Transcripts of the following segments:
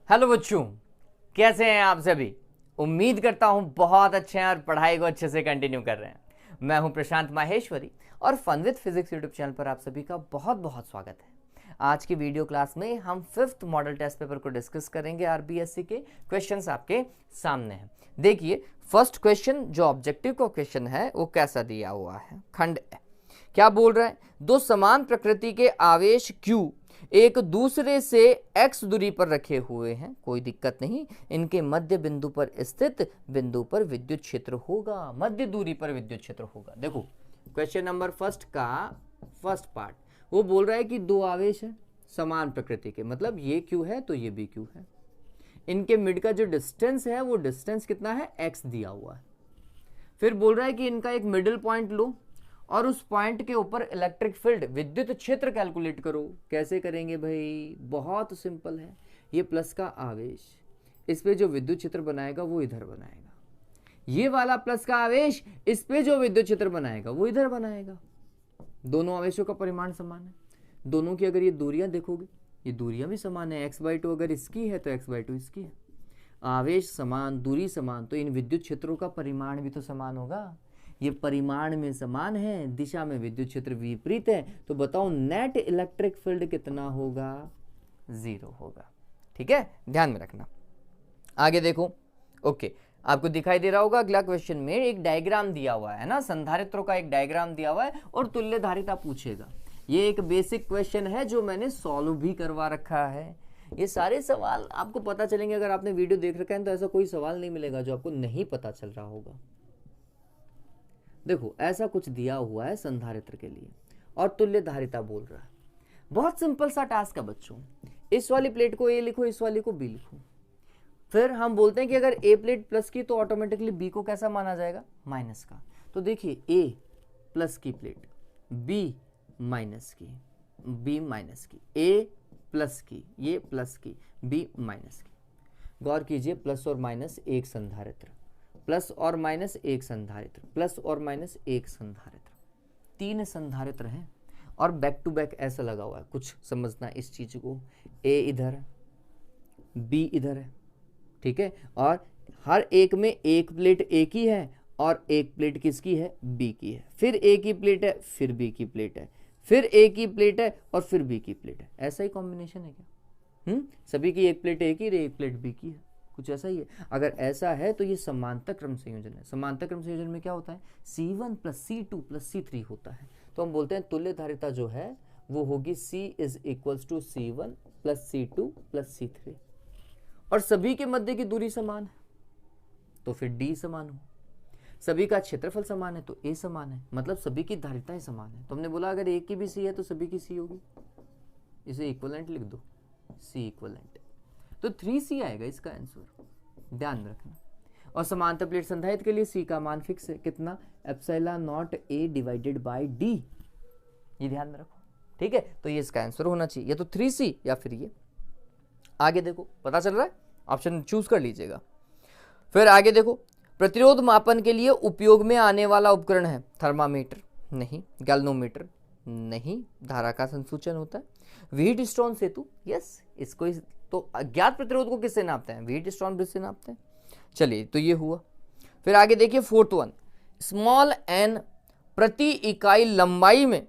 Hello बच्चों, कैसे हैं आप सभी। उम्मीद करता हूं बहुत अच्छे हैं और पढ़ाई को अच्छे से कंटिन्यू कर रहे हैं। मैं हूं प्रशांत माहेश्वरी और fun with physics YouTube channel पर आप सभी का बहुत बहुत स्वागत है। आज की वीडियो क्लास में हम 5th मॉडल टेस्ट पेपर को डिस्कस करेंगे। आरबीएससी के क्वेश्चंस आपके सामने हैं। देखिए, फर्स्ट क्वेश्चन जो ऑब्जेक्टिव का क्वेश्चन है वो कैसा दिया हुआ है। खंड ए क्या बोल रहा है, दो समान प्रकृति के आवेश Q एक दूसरे से x दूरी पर रखे हुए हैं, कोई दिक्कत नहीं, इनके मध्य बिंदु पर स्थित बिंदु पर विद्युत क्षेत्र होगा, मध्य दूरी पर विद्युत क्षेत्र होगा। देखो क्वेश्चन नंबर फर्स्ट का फर्स्ट पार्ट वो बोल रहा है कि दो आवेश है समान प्रकृति के, मतलब ये Q है तो ये भी Q है। इनके मिड का जो डिस्टेंस है वो डिस्टेंस कितना है, x दिया हुआ है। फिर बोल रहा है कि इनका एक मिडिल पॉइंट लो और उस पॉइंट के ऊपर इलेक्ट्रिक फील्ड विद्युत क्षेत्र कैलकुलेट करो। कैसे करेंगे भाई, बहुत सिंपल है। ये प्लस का आवेश, इस पे जो विद्युत क्षेत्र बनाएगा वो इधर बनाएगा। ये वाला प्लस का आवेश, इस पे जो विद्युत क्षेत्र बनाएगा वो इधर बनाएगा। दोनों आवेशों का परिमाण समान है। दोनों की अगर ये दूरियां देखोगे, ये दूरियां भी समान है। x/2 अगर इसकी है तो x/2 इसकी है। आवेश समान, दूरी समान, तो इन विद्युत क्षेत्रों का परिमाण भी तो समान होगा। ये परिमाण में समान है, दिशा में विद्युत क्षेत्र विपरीत है, तो बताओ नेट इलेक्ट्रिक फील्ड कितना होगा, 0 होगा। ठीक है, ध्यान में रखना। आगे देखो, ओके, आपको दिखाई दे रहा होगा अगला क्वेश्चन में एक डायग्राम दिया हुआ है ना, संधारित्रों का एक डायग्राम दिया हुआ है और तुल्य धारिता पूछेगा। ये एक बेसिक क्वेश्चन है जो मैंने सॉल्व भी करवा रखा है। ये सारे सवाल आपको पता चलेंगे, अगर आपने वीडियो देख रखा है तो ऐसा कोई सवाल नहीं मिलेगा जो आपको नहीं पता चल रहा होगा। देखो ऐसा कुछ दिया हुआ है संधारित्र के लिए और तुल्य धारिता बोल रहा है। बहुत सिंपल सा टास्क है बच्चों। इस वाली प्लेट को ए लिखो, इस वाली को बी लिखो। फिर हम बोलते हैं कि अगर ए प्लेट प्लस की तो ऑटोमेटिकली बी को कैसा माना जाएगा, माइनस का। तो देखिए ए प्लस की प्लेट, बी माइनस की, बी माइनस की, ए प्लस की, ये प्लस की, बी माइनस की। गौर कीजिए, प्लस और माइनस एक संधारित्र, प्लस और माइनस एक संधारित्र, प्लस और माइनस एक संधारित्र, 3 संधारित्र हैं और बैक टू बैक ऐसा लगा हुआ है। कुछ समझना इस चीज को, ए इधर, बी इधर है, ठीक है, और हर एक में एक प्लेट ए की है और एक प्लेट किसकी है, बी की है। फिर ए की प्लेट है, फिर बी की प्लेट है, फिर ए की प्लेट है और फिर बी की प्लेट है। ऐसा ही कॉम्बिनेशन है क्या? सभी की एक प्लेट ए की, एक प्लेट बी की है, कुछ ऐसा ही है। अगर ऐसा है तो ये समांतर क्रम संयोजन है। समांतर क्रम संयोजन में क्या होता है, C1 + C2 + C3 होता है। तो हम बोलते हैं तुल्य धारिता जो है वो होगी C = C1 + C2 + C3। और सभी के मध्य की दूरी समान है तो फिर D समान हो। सभी का क्षेत्रफल समान है तो A समान है, मतलब सभी की धारिताएं समान है। तो हमने बोला अगर एक की भी C है तो सभी की C होगी। इसे इक्विवेलेंट लिख दो, C इक्विवेलेंट, तो 3C आएगा इसका आंसर, ध्यान रखना। और समांतर प्लेट संधारित्र के लिए C का मान फिक्स है, कितना, ε0A/D, ये ध्यान में रखो। ठीक है, तो ये इसका आंसर होना चाहिए, या तो 3C या फिर ये। आगे देखो, पता चल रहा है, ऑप्शन चूज कर लीजिएगा। फिर आगे देखो, प्रतिरोध मापन के लिए उपयोग में आने वाला उपकरण है थर्मामीटर, नहीं। गैल्वेनोमीटर, नहीं। धारा का संसूचन होता है। व्हीटस्टोन सेतु, यस, इसको तो अज्ञात प्रतिरोध को किससे नापते हैं, व्हीटस्टोन ब्रिज से नापते हैं। चलिए, तो ये हुआ। फिर आगे देखिए 4th वन, स्मॉल n प्रति इकाई लंबाई में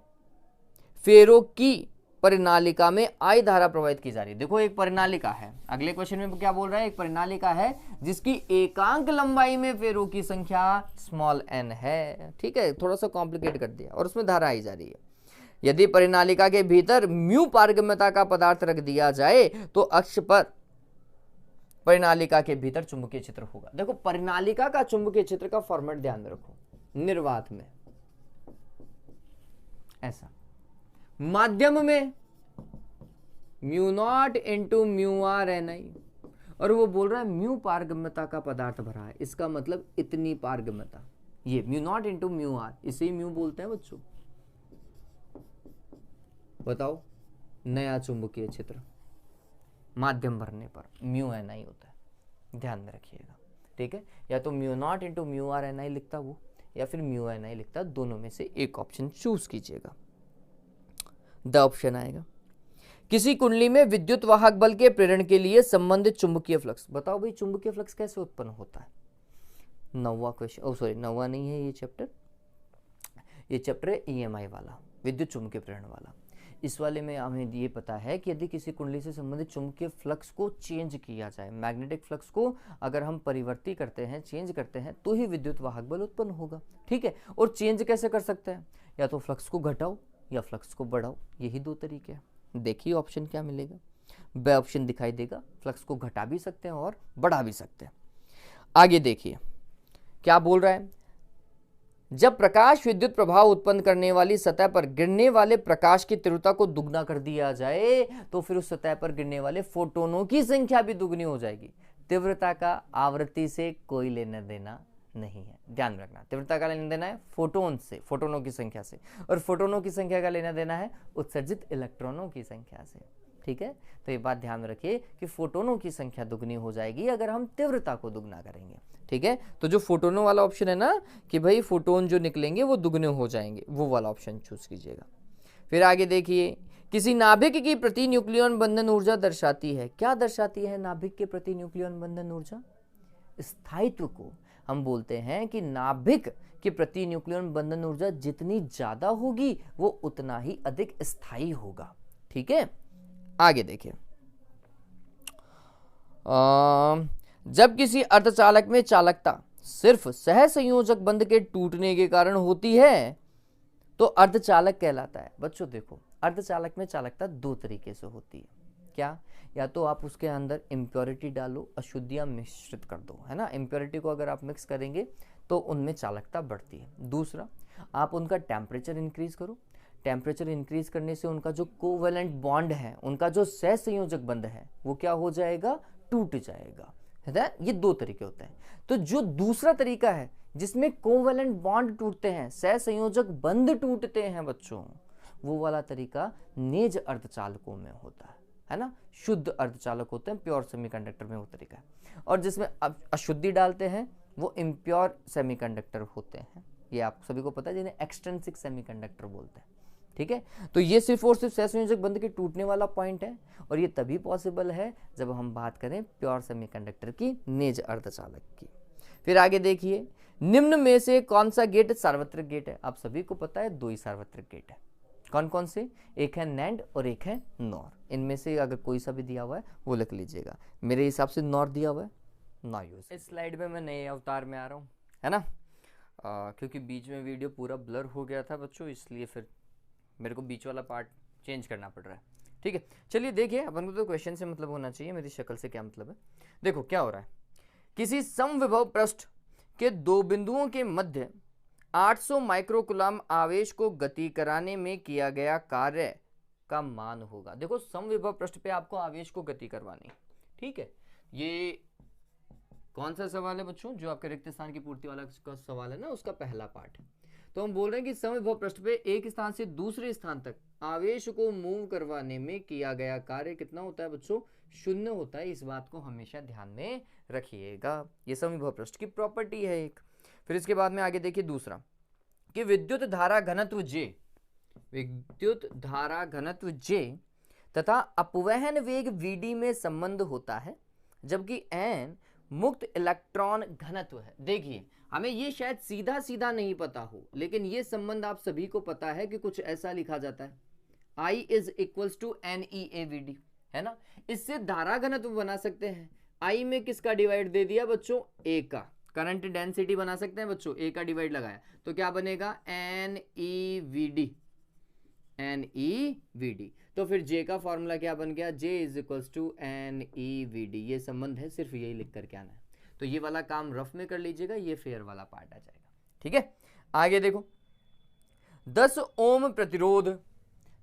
फेरो की परिनालिका में I धारा प्रवाहित की जा रही है। देखो एक परिनालिका है, अगले क्वेश्चन में क्या बोल रहा है, एक परिनालिका है जिसकी एकांक लंबाई में फेरो की संख्या स्मॉल n है। ठीक है, थोड़ा सा कॉम्प्लिकेट कर दिया, और उसमें धारा आई जा रही है। यदि परिनालिका के भीतर म्यू पारगम्यता का पदार्थ रख दिया जाए तो अक्ष पर परिनालिका के भीतर चुंबकीय क्षेत्र होगा। देखो परिनालिका का चुंबकीय क्षेत्र का फॉर्मेट ध्यान में रखो, निर्वात में ऐसा, माध्यम में μ0 × μr/Ni, और वो बोल रहा है म्यू पारगम्यता का पदार्थ भरा है, इसका मतलब इतनी पारगम्यता, ये μ0 × μr, इसे ही म्यू बोलते हैं बच्चों। बताओ, नया चुंबकीय क्षेत्र माध्यम भरने पर μNi होता है, ध्यान में रखिएगा। ठीक है, या तो μ0 × μr/Ni लिखता वो, या फिर μNi लिखता, दोनों में से एक ऑप्शन चूज कीजिएगा। द ऑप्शन आएगा। किसी कुंडली में विद्युत वाहक बल के प्रेरण के लिए संबंधित चुंबकीय फ्लक्स। बताओ भाई चुंबकीय फ्लक्स कैसे उत्पन्न होता है। 9वां क्वेश्चन, सॉरी 9वां नहीं है ये चैप्टर है EMI वाला, विद्युत चुंबकीय प्रेरण वाला। इस वाले में हमें ये पता है कि यदि किसी कुंडली से संबंधित चुंबकीय फ्लक्स को चेंज किया जाए, मैग्नेटिक फ्लक्स को अगर हम परिवर्तित करते हैं, चेंज करते हैं, तो ही विद्युत वाहक बल उत्पन्न होगा। ठीक है, और चेंज कैसे कर सकते हैं, या तो फ्लक्स को घटाओ या फ्लक्स को बढ़ाओ, यही दो तरीके हैं। देखिए ऑप्शन क्या मिलेगा, ब ऑप्शन दिखाई देगा। फ्लक्स को घटा भी सकते हैं और बढ़ा भी सकते हैं। आगे देखिए क्या बोल रहा है, जब प्रकाश विद्युत प्रभाव उत्पन्न करने वाली सतह पर गिरने वाले प्रकाश की तीव्रता को दुगना कर दिया जाए तो फिर उस सतह पर गिरने वाले फोटोनों की संख्या भी दुगनी हो जाएगी। तीव्रता का आवृत्ति से कोई लेना देना नहीं है, ध्यान रखना। तीव्रता का लेना देना है फोटोन से, फोटोनों की संख्या से, और फोटोनों की संख्या का लेना देना है उत्सर्जित इलेक्ट्रॉनों की संख्या से। ठीक है, तो ये बात ध्यान रखिए कि फोटोनों की संख्या दुगनी हो जाएगी अगर हम तीव्रता को दुगना करेंगे। ठीक है, तो जो फोटोनों वाला ऑप्शन है ना कि भाई फोटोन जो निकलेंगे वो दुगने हो जाएंगे, वो वाला ऑप्शन चूज कीजिएगा। फिर आगे देखिए, किसी नाभिक की प्रति न्यूक्लियन बंधन ऊर्जा दर्शाती है। क्या दर्शाती है नाभिक के प्रति न्यूक्लियन बंधन ऊर्जा? स्थायित्व को हम बोलते हैं कि नाभिक के प्रति न्यूक्लियन बंधन ऊर्जा जितनी ज्यादा होगी वो उतना ही अधिक स्थायी होगा। ठीक है, आगे देखिए, जब किसी अर्धचालक में चालकता सिर्फ सहसंयोजक बंध के टूटने के कारण होती है तो अर्धचालक कहलाता है। बच्चों देखो, अर्धचालक में चालकता दो तरीके से होती है। क्या? या तो आप उसके अंदर इम्प्योरिटी डालो, अशुद्धियां मिश्रित कर दो, है ना। इम्प्योरिटी को अगर आप मिक्स करेंगे तो उनमें चालकता बढ़ती है। दूसरा, आप उनका टेम्परेचर इंक्रीज करो। टेम्परेचर इंक्रीज करने से उनका जो कोवेलेंट बॉन्ड है, उनका जो सहसंयोजक बंध है, वो क्या हो जाएगा? टूट जाएगा, है ना। ये दो तरीके होते हैं। तो जो दूसरा तरीका है जिसमें कोवेलेंट बॉन्ड टूटते हैं, सहसंयोजक बंध टूटते हैं बच्चों, वो वाला तरीका नेज अर्धचालकों में होता है ना। शुद्ध अर्धचालक होते हैं, प्योर सेमीकंडक्टर में वो तरीका है। और जिसमें अशुद्धि डालते हैं वो इम्प्योर सेमीकंडक्टर होते हैं। ये आप सभी को पता है, जिन्हें एक्सट्रिंसिक सेमीकंडक्टर बोलते हैं। ठीक है, तो ये सिर्फ और सिर्फ सहसंयोजक बंध के टूटने वाला पॉइंट है, और ये तभी पॉसिबल है जब हम बात करें प्योर सेमीकंडक्टर की, नेज अर्धचालक की। फिर आगे देखिए, निम्न में से कौन सा गेट सार्वत्रिक गेट है? आप सभी को पता है दो ही सार्वत्रिक गेट है। कौन कौन से? एक है नैंड और एक है नॉर। इनमें से अगर कोई सा भी दिया हुआ है वो लिख लीजिएगा। मेरे हिसाब से नॉर दिया हुआ है, ना यूज। इस स्लाइड में मैं नए अवतार में आ रहा हूँ, है ना, क्योंकि बीच में वीडियो पूरा ब्लर हो गया था बच्चों, इसलिए फिर मेरे को बीच वाला पार्ट चेंज करना पड़ रहा है। ठीक है, चलिए देखिए, अपन को तो क्वेश्चन से मतलब होना चाहिए, मेरी शक्ल से क्या मतलब है। देखो क्या हो रहा है, किसी समविभव पृष्ठ के दो बिंदुओं के मध्य 800 माइक्रोकूलम आवेश को गति कराने में किया गया कार्य का मान होगा। देखो समविभव पृष्ठ पे आपको आवेश को गति करवानी, ठीक है। ये कौन सा सवाल है बच्चों? जो आपके रिक्त स्थान की पूर्ति वाला का सवाल है ना, उसका पहला पार्ट है। तो हम बोल रहे हैं कि समविभव पृष्ठ पे एक स्थान से दूसरे स्थान तक आवेश को मूव करवाने में किया गया कार्य कितना होता है बच्चों? 0 होता है। इस बात को हमेशा ध्यान में रखिएगा, ये समविभव पृष्ठ की प्रॉपर्टी है एक। फिर इसके बाद में आगे देखिए दूसरा, कि विद्युत धारा घनत्व J, विद्युत धारा घनत्व J तथा अपवहन वेग Vd में संबंध होता है, जबकि n मुक्त इलेक्ट्रॉन घनत्व है। देखिए, हमें ये शायद सीधा सीधा नहीं पता हो, लेकिन ये संबंध आप सभी को पता है कि कुछ ऐसा लिखा जाता है, I is equals to NeAVD, है ना। इससे धारा घनत्व बना सकते हैं। I में किसका डिवाइड दे दिया बच्चों? A का। करंट डेंसिटी बना सकते हैं बच्चों, A का डिवाइड लगाया तो क्या बनेगा? NeVD, NeVD। तो फिर J का फॉर्मूला क्या बन गया? J is equals to NeVD। ये संबंध है, सिर्फ यही लिख करके आना है। तो ये वाला काम रफ में कर लीजिएगा, ये फेयर वाला पार्ट आ जाएगा। ठीक है, आगे देखो, 10 ओम प्रतिरोध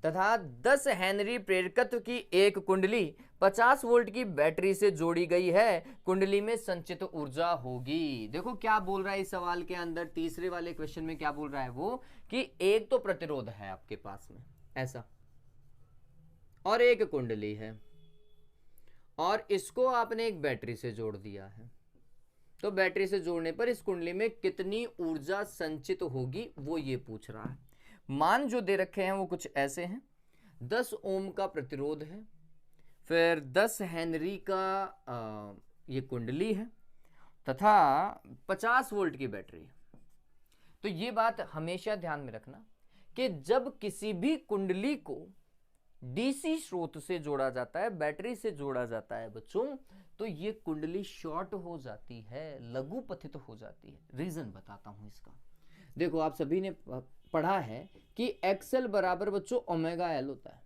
तथा 10 हेनरी प्रेरकत्व की एक कुंडली 50 वोल्ट की बैटरी से जोड़ी गई है, कुंडली में संचित ऊर्जा होगी। देखो क्या बोल रहा है इस सवाल के अंदर, तीसरे वाले क्वेश्चन में क्या बोल रहा है वो, कि एक तो प्रतिरोध है आपके पास में ऐसा, और एक कुंडली है, और इसको आपने एक बैटरी से जोड़ दिया है। तो बैटरी से जोड़ने पर इस कुंडली में कितनी ऊर्जा संचित होगी वो ये पूछ रहा है। मान जो दे रखे हैं वो कुछ ऐसे हैं, 10 ओम का प्रतिरोध है, फिर 10 हेनरी का ये कुंडली है तथा 50 वोल्ट की बैटरी है। तो ये बात हमेशा ध्यान में रखना कि जब किसी भी कुंडली को डीसी स्रोत से जोड़ा जाता है, बैटरी से जोड़ा जाता है बच्चों, तो ये कुंडली शॉर्ट हो जाती है, लघु पथित हो जाती है। रीजन बताता हूं इसका। देखो, आप सभी ने पढ़ा है कि एक्सएल बराबर बच्चों ओमेगा एल होता है,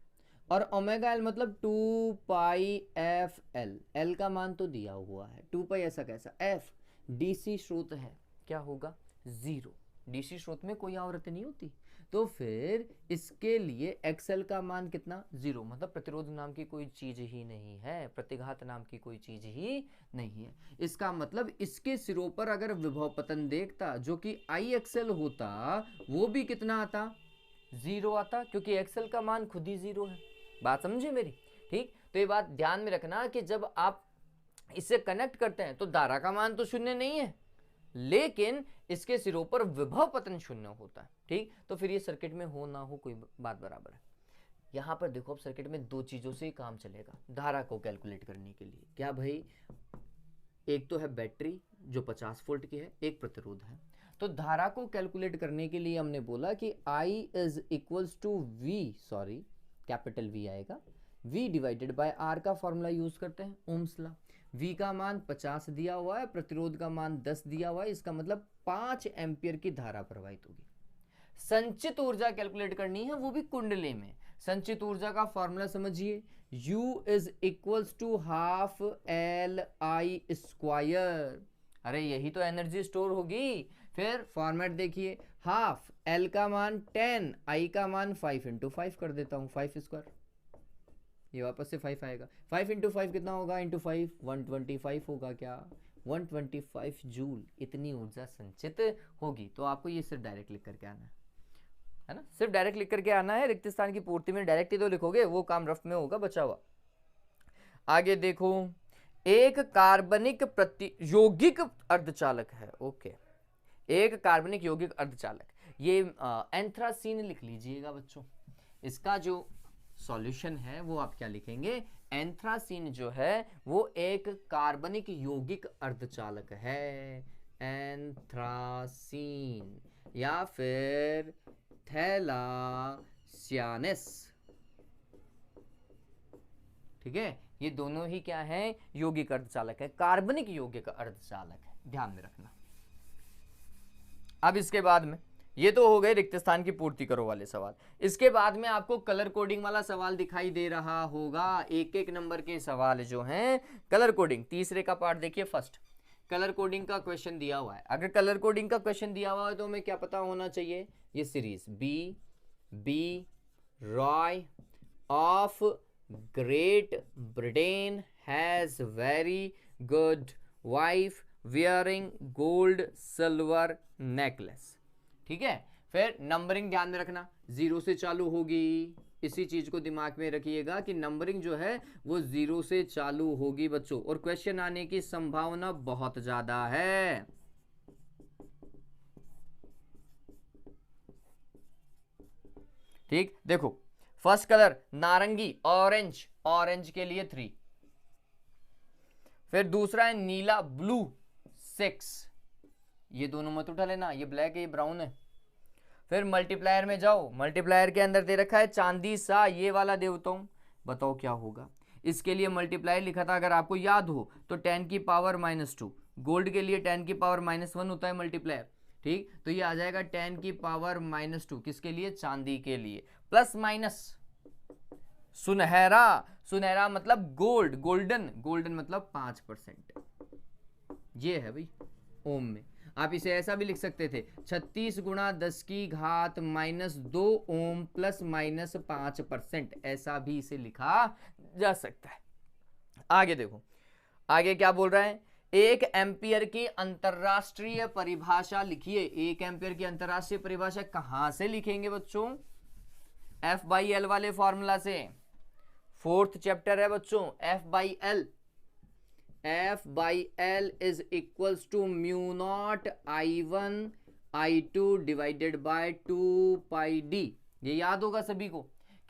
और ओमेगा एल मतलब 2 पाई एफ एल। एल का मान तो दिया हुआ है, 2 पाई ऐसा कैसा, एफ डीसी स्रोत है, क्या होगा, 0। डीसी स्रोत में कोई आवृत्ति नहीं होती, तो फिर इसके लिए एक्सएल का मान कितना, 0, मतलब प्रतिरोध नाम की कोई चीज ही नहीं है, प्रतिघात नाम की कोई चीज ही नहीं है। इसका मतलब इसके सिरों पर अगर विभव पतन देखता जो कि आई एक्सएल होता, वो भी कितना आता, 0 आता, क्योंकि एक्सएल का मान खुद ही 0 है। बात समझे मेरी, ठीक। तो ये बात ध्यान में रखना कि जब आप इसे कनेक्ट करते हैं तो धारा का मान तो 0 नहीं है, लेकिन इसके सिरों पर विभव पतन 0 होता है, ठीक। तो फिर ये सर्किट में हो ना हो कोई बात बराबर है। यहां पर देखो, अब सर्किट में दो चीजों से ही काम चलेगा धारा को कैलकुलेट करने के लिए। क्या भाई, एक तो है बैटरी जो 50 वोल्ट की है, एक प्रतिरोध है। तो धारा को कैलकुलेट करने के लिए हमने बोला कि I is equals to V, sorry capital V आएगा, V डिवाइडेड बाय R का फॉर्मूला यूज करते हैं, ओम्स लॉ। V का मान 50 दिया हुआ है, प्रतिरोध का मान 10 दिया हुआ है, इसका मतलब 5 एम्पियर की धारा प्रवाहित होगी। संचित ऊर्जा कैलकुलेट करनी है, वो भी कुंडली में। संचित ऊर्जा का फॉर्मूला समझिए, U is equals to half L I square. अरे यही तो एनर्जी स्टोर होगी। फिर फॉर्मेट देखिए, हाफ एल का मान 10, आई का मान 5 इंटू 5 कर देता हूं, 5 स्क्वायर, ये वापस से 5 आएगा। 5 इंटू 5 कितना होगा, इंटू 5 125 होगा, क्या 125 जूल इतनी ऊर्जा संचित होगी। तो आपको ये सिर्फ डायरेक्ट लिख करके आना है ना, सिर्फ डायरेक्ट लिख करके आना है। रिक्त स्थान की पूर्ति में डायरेक्ट ही तो लिखोगे, वो काम रफ में होगा बचा हुआ। आगे देखो, एक कार्बनिक यौगिक अर्धचालक है, ओके, एक कार्बनिक यौगिक अर्धचालक, ये एंथ्रासीन लिख लीजिएगा बच्चों। इसका जो सॉल्यूशन है वो आप क्या लिखेंगे, एंथ्रासीन जो है वो एक कार्बनिक यौगिक अर्धचालक है, एंथ्रासीन, या फिर थैलासियानेस, ठीक है। ये दोनों ही क्या है, यौगिक अर्धचालक है, कार्बनिक यौगिक अर्धचालक है, ध्यान में रखना। अब इसके बाद में ये तो हो गए रिक्त स्थान की पूर्ति करो वाले सवाल। इसके बाद में आपको कलर कोडिंग वाला सवाल दिखाई दे रहा होगा, एक एक नंबर के सवाल जो हैं कलर कोडिंग। तीसरे का पार्ट देखिए, फर्स्ट कलर कोडिंग का क्वेश्चन दिया हुआ है। अगर कलर कोडिंग का क्वेश्चन दिया हुआ है तो हमें क्या पता होना चाहिए, ये series B Roy of Great Britain has very good wife wearing gold silver necklace, ठीक है। फिर नंबरिंग ध्यान में रखना, 0 से चालू होगी, इसी चीज को दिमाग में रखिएगा कि नंबरिंग जो है वो 0 से चालू होगी बच्चों, और क्वेश्चन आने की संभावना बहुत ज्यादा है। ठीक, देखो फर्स्ट कलर नारंगी, ऑरेंज, ऑरेंज के लिए 3। फिर दूसरा है नीला, ब्लू 6, ये दोनों मत उठा लेना, ये ब्लैक है ये ब्राउन है। फिर मल्टीप्लायर में जाओ, मल्टीप्लायर के अंदर दे रखा है चांदी सा, ये वाला देता हूं, बताओ क्या होगा। इसके लिए मल्टीप्लायर लिखा था, अगर आपको याद हो तो 10 की पावर -2, गोल्ड के लिए 10 की पावर -1 होता है मल्टीप्लायर, ठीक। तो ये आ जाएगा 10 की पावर -2, किसके लिए, चांदी के लिए, प्लस माइनस सुनहरा, सुनहरा मतलब गोल्ड, गोल्डन, गोल्डन मतलब 5%, ये है भाई ओम में। आप इसे ऐसा भी लिख सकते थे, 36 गुणा 10 की घात -2 ओम प्लस -5%, ऐसा भी इसे लिखा जा सकता है। आगे देखो, आगे क्या बोल रहा है, 1 एम्पियर की अंतरराष्ट्रीय परिभाषा लिखिए। 1 एम्पियर की अंतरराष्ट्रीय परिभाषा कहां से लिखेंगे बच्चों, F/L वाले फॉर्मूला से। 4th चैप्टर है बच्चों, F/L, F/L is equals to μ0 I1 I2 divided by 2 pi d। ये याद होगा सभी को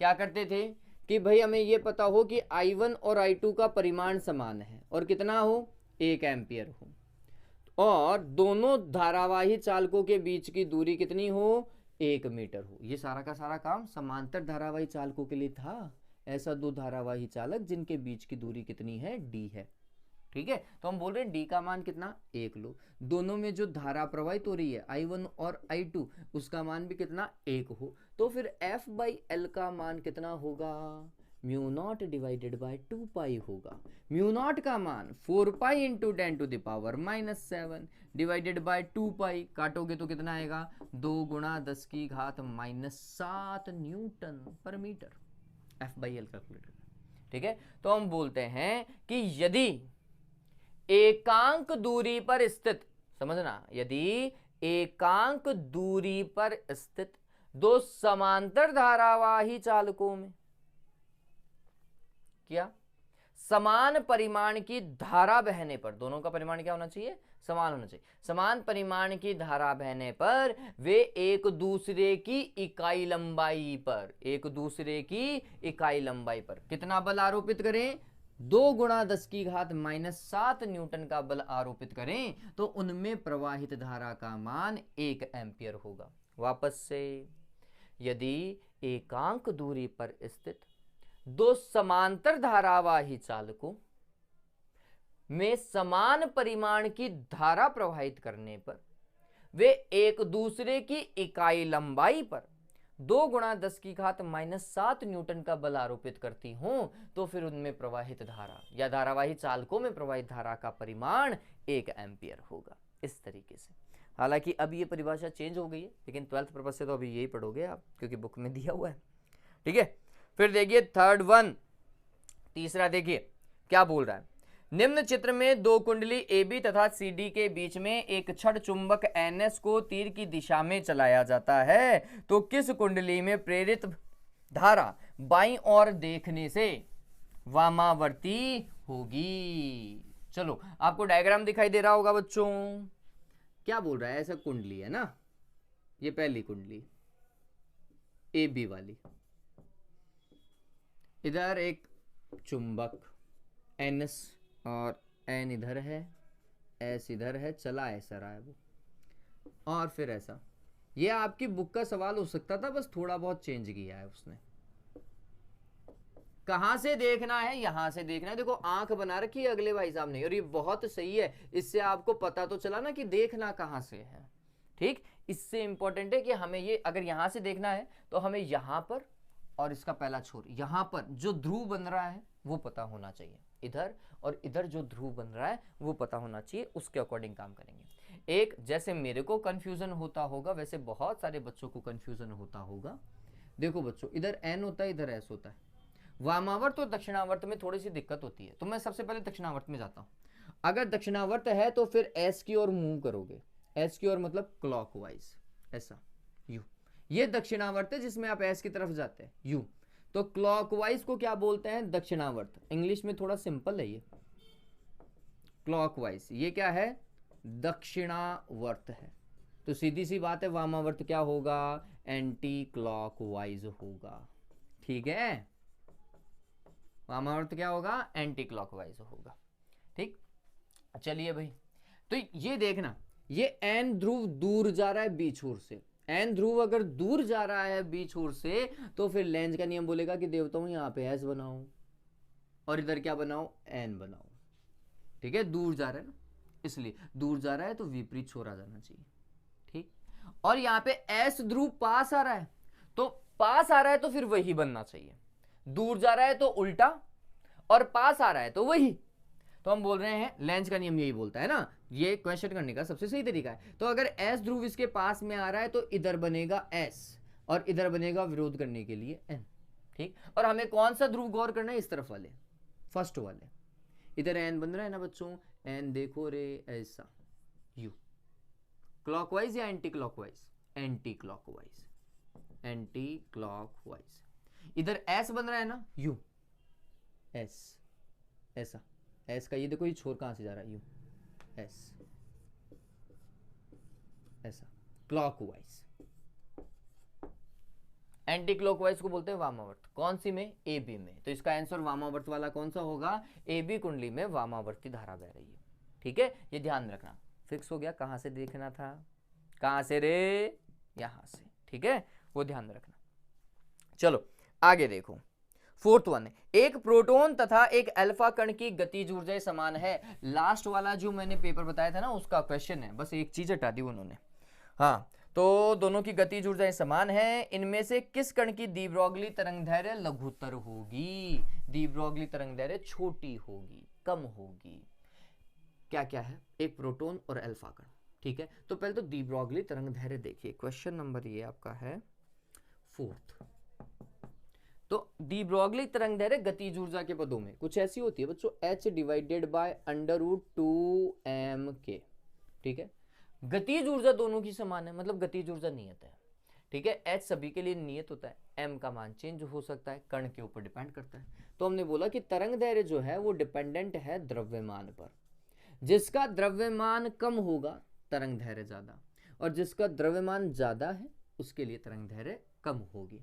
क्या करते थे कि भाई हमें ये पता हो कि I1 और I2 का परिमाण समान है और कितना हो, 1 एम्पियर हो, और दोनों धारावाही चालकों के बीच की दूरी कितनी हो, 1 मीटर हो। ये सारा का सारा काम समांतर धारावाही चालकों के लिए था। ऐसा दो धारावाही चालक जिनके बीच की दूरी कितनी है, d है। ठीक है, तो हम बोल रहे हैं d का मान कितना, 1 लो। दोनों में जो धारा प्रवाहित हो रही है I1 और I2, उसका मान भी कितना, 1 हो। तो फिर F/L का मान कितना होगा, म्यू नॉट डिवाइडेड बाय 2 पाई होगा। म्यू नॉट का मान 4 पाई इंटू 10⁻⁻7 डिवाइडेड बाय 2 पाई, काटोगे तो कितना आएगा, 2 गुणा 10⁻⁻7 न्यूटन पर मीटर। F/L कैलकुलेट करना। ठीक है, तो हम बोलते हैं कि यदि एकांक दूरी पर स्थित, समझना, यदि एकांक दूरी पर स्थित दो समांतर धारावाही चालकों में क्या समान परिमाण की धारा बहने पर, दोनों का परिमाण क्या होना चाहिए, समान होना चाहिए, समान परिमाण की धारा बहने पर वे एक दूसरे की इकाई लंबाई पर, एक दूसरे की इकाई लंबाई पर कितना बल आरोपित करें, 2 गुणा 10⁻⁻7 न्यूटन का बल आरोपित करें, तो उनमें प्रवाहित धारा का मान 1 एम्पियर होगा। वापस से, यदि एकांक दूरी पर स्थित दो समांतर धारावाही चालकों में समान परिमाण की धारा प्रवाहित करने पर वे एक दूसरे की इकाई लंबाई पर 2 गुणा 10⁻⁻7 न्यूटन का बल आरोपित करती हूं, तो फिर उनमें प्रवाहित धारा या धारावाही चालकों में प्रवाहित धारा का परिमाण 1 एम्पियर होगा। इस तरीके से, हालांकि अब ये परिभाषा चेंज हो गई है, लेकिन 12th पर्पस से तो अभी यही पढ़ोगे आप, क्योंकि बुक में दिया हुआ है। ठीक है, फिर देखिए थर्ड वन, तीसरा देखिए क्या बोल रहा है। निम्न चित्र में दो कुंडली AB तथा CD के बीच में एक छड़ चुंबक NS को तीर की दिशा में चलाया जाता है, तो किस कुंडली में प्रेरित धारा बाईं ओर देखने से वामावर्ती होगी। चलो, आपको डायग्राम दिखाई दे रहा होगा बच्चों। क्या बोल रहा है, ऐसा कुंडली है ना, ये पहली कुंडली AB वाली, इधर एक चुंबक NS और N इधर है, S इधर है, चला ऐसा रहा है वो, और फिर ऐसा। ये आपकी बुक का सवाल हो सकता था, बस थोड़ा बहुत चेंज किया है उसने। कहां से देखना है, यहां से देखना है। देखो आंख बना रखी है अगले भाई साहब ने, और ये बहुत सही है, इससे आपको पता तो चला ना कि देखना कहां से है। ठीक, इससे इंपॉर्टेंट है कि हमें ये अगर यहां से देखना है तो हमें यहां पर और इसका पहला छोर यहां पर जो ध्रुव बन रहा है वो पता होना चाहिए, इधर और इधर जो ध्रुव बन रहा है वो पता होना चाहिए, उसके अकॉर्डिंग काम करेंगे। एक जैसे मेरे को कंफ्यूजन होता होगा, वैसे बहुत सारे बच्चों को कंफ्यूजन होता होगा। देखो बच्चों, इधर N होता है, इधर S होता है। वामावर्त और दक्षिणावर्त में थोड़ी सी दिक्कत होती है, तो मैं सबसे पहले दक्षिणावर्त में जाता हूं। अगर दक्षिणावर्त है तो फिर S की ओर मूव करोगे, S की ओर मतलब क्लॉकवाइज, ऐसा U। ये दक्षिणावर्त है जिसमें आप S की तरफ जाते हैं, U। तो क्लॉकवाइज को क्या बोलते हैं, दक्षिणावर्त। इंग्लिश में थोड़ा सिंपल है ये, क्लॉकवाइज ये क्या है, दक्षिणावर्त है। तो सीधी सी बात है, वामावर्त क्या होगा, एंटी क्लॉकवाइज होगा। ठीक है, वामावर्त क्या होगा, एंटी क्लॉकवाइज होगा। ठीक, चलिए भाई, तो ये देखना, ये N ध्रुव दूर जा रहा है बी छोर से। N ध्रुव अगर दूर जा रहा है बी छोर से, तो फिर लेंज का नियम बोलेगा कि देवताओं यहां पे S बनाओ और इधर क्या बनाओ, N बनाओ। ठीक है, दूर जा रहा है ना, इसलिए दूर जा रहा है तो विपरीत छोर आ जाना चाहिए। ठीक, और यहां पे S ध्रुव पास आ रहा है, तो पास आ रहा है तो फिर वही बनना चाहिए। दूर जा रहा है तो उल्टा, और पास आ रहा है तो वही। तो हम बोल रहे हैं लेंज का नियम यही बोलता है ना, ये क्वेश्चन करने का सबसे सही तरीका है। तो अगर S ध्रुव इसके पास में आ रहा है तो इधर बनेगा S और इधर बनेगा विरोध करने के लिए N। ठीक, और हमें कौन सा ध्रुव गौर करना है, इस तरफ वाले, फर्स्ट वाले। इधर N बन रहा है ना बच्चों, N देखो रे ऐसा, U। क्लॉकवाइज या anti clockwise, anti clockwise, anti clockwise. इधर S बन रहा है ना, U, S ऐसा, S का ये देखो, ये छोर कहां से जा रहा है, U, S ऐसा, क्लॉकवाइज। एंटी क्लॉकवाइज को बोलते हैं वामावर्त। कौन सी में? ए बी में। तो इसका आंसर वामावर्त वाला कौन सा होगा? ए बी कुंडली में वामावर्ती धारा बह रही है। ठीक है, ये ध्यान रखना। फिक्स हो गया? कहां से देखना था? कहां से रे? यहां से। ठीक है, वो ध्यान रखना। चलो आगे देखो, फोर्थ वन है, एक प्रोटॉन तथा एक अल्फा कण की गतिज ऊर्जा समान है। लास्ट वाला जो मैंने पेपर बताया था ना, उसका क्वेश्चन है, बस एक चीज हटा दी उन्होंने। हाँ, तो दोनों की गतिज ऊर्जाएं समान है। इनमें से किस कण की डी ब्रोगली तरंगदैर्घ्य लघुत्तर होगी? डी ब्रोगली तरंगदैर्घ्य छोटी होगी, कम होगी। क्या क्या है? एक प्रोटॉन और अल्फा कण। ठीक है, तो पहले तो डी ब्रोगली तरंगदैर्घ्य देखिए, क्वेश्चन नंबर ये आपका है फोर्थ। तो डी ब्रोगली तरंगदैर्घ्य गतिज ऊर्जा के पदों में कुछ ऐसी होती है बच्चों, h डिवाइडेड बाय √2m के। ठीक है, गतिज ऊर्जा दोनों की समान है, मतलब गतिज ऊर्जा नियत है। ठीक है, h सभी के लिए नियत होता है, m का मान चेंज हो सकता है, कण के ऊपर डिपेंड करता है। तो हमने बोला कि तरंगदैर्घ्य जो है वो डिपेंडेंट है द्रव्यमान पर। जिसका द्रव्यमान कम होगा तरंगदैर्घ्य ज्यादा, और जिसका द्रव्यमान ज्यादा है उसके लिए तरंगदैर्घ्य कम होगी।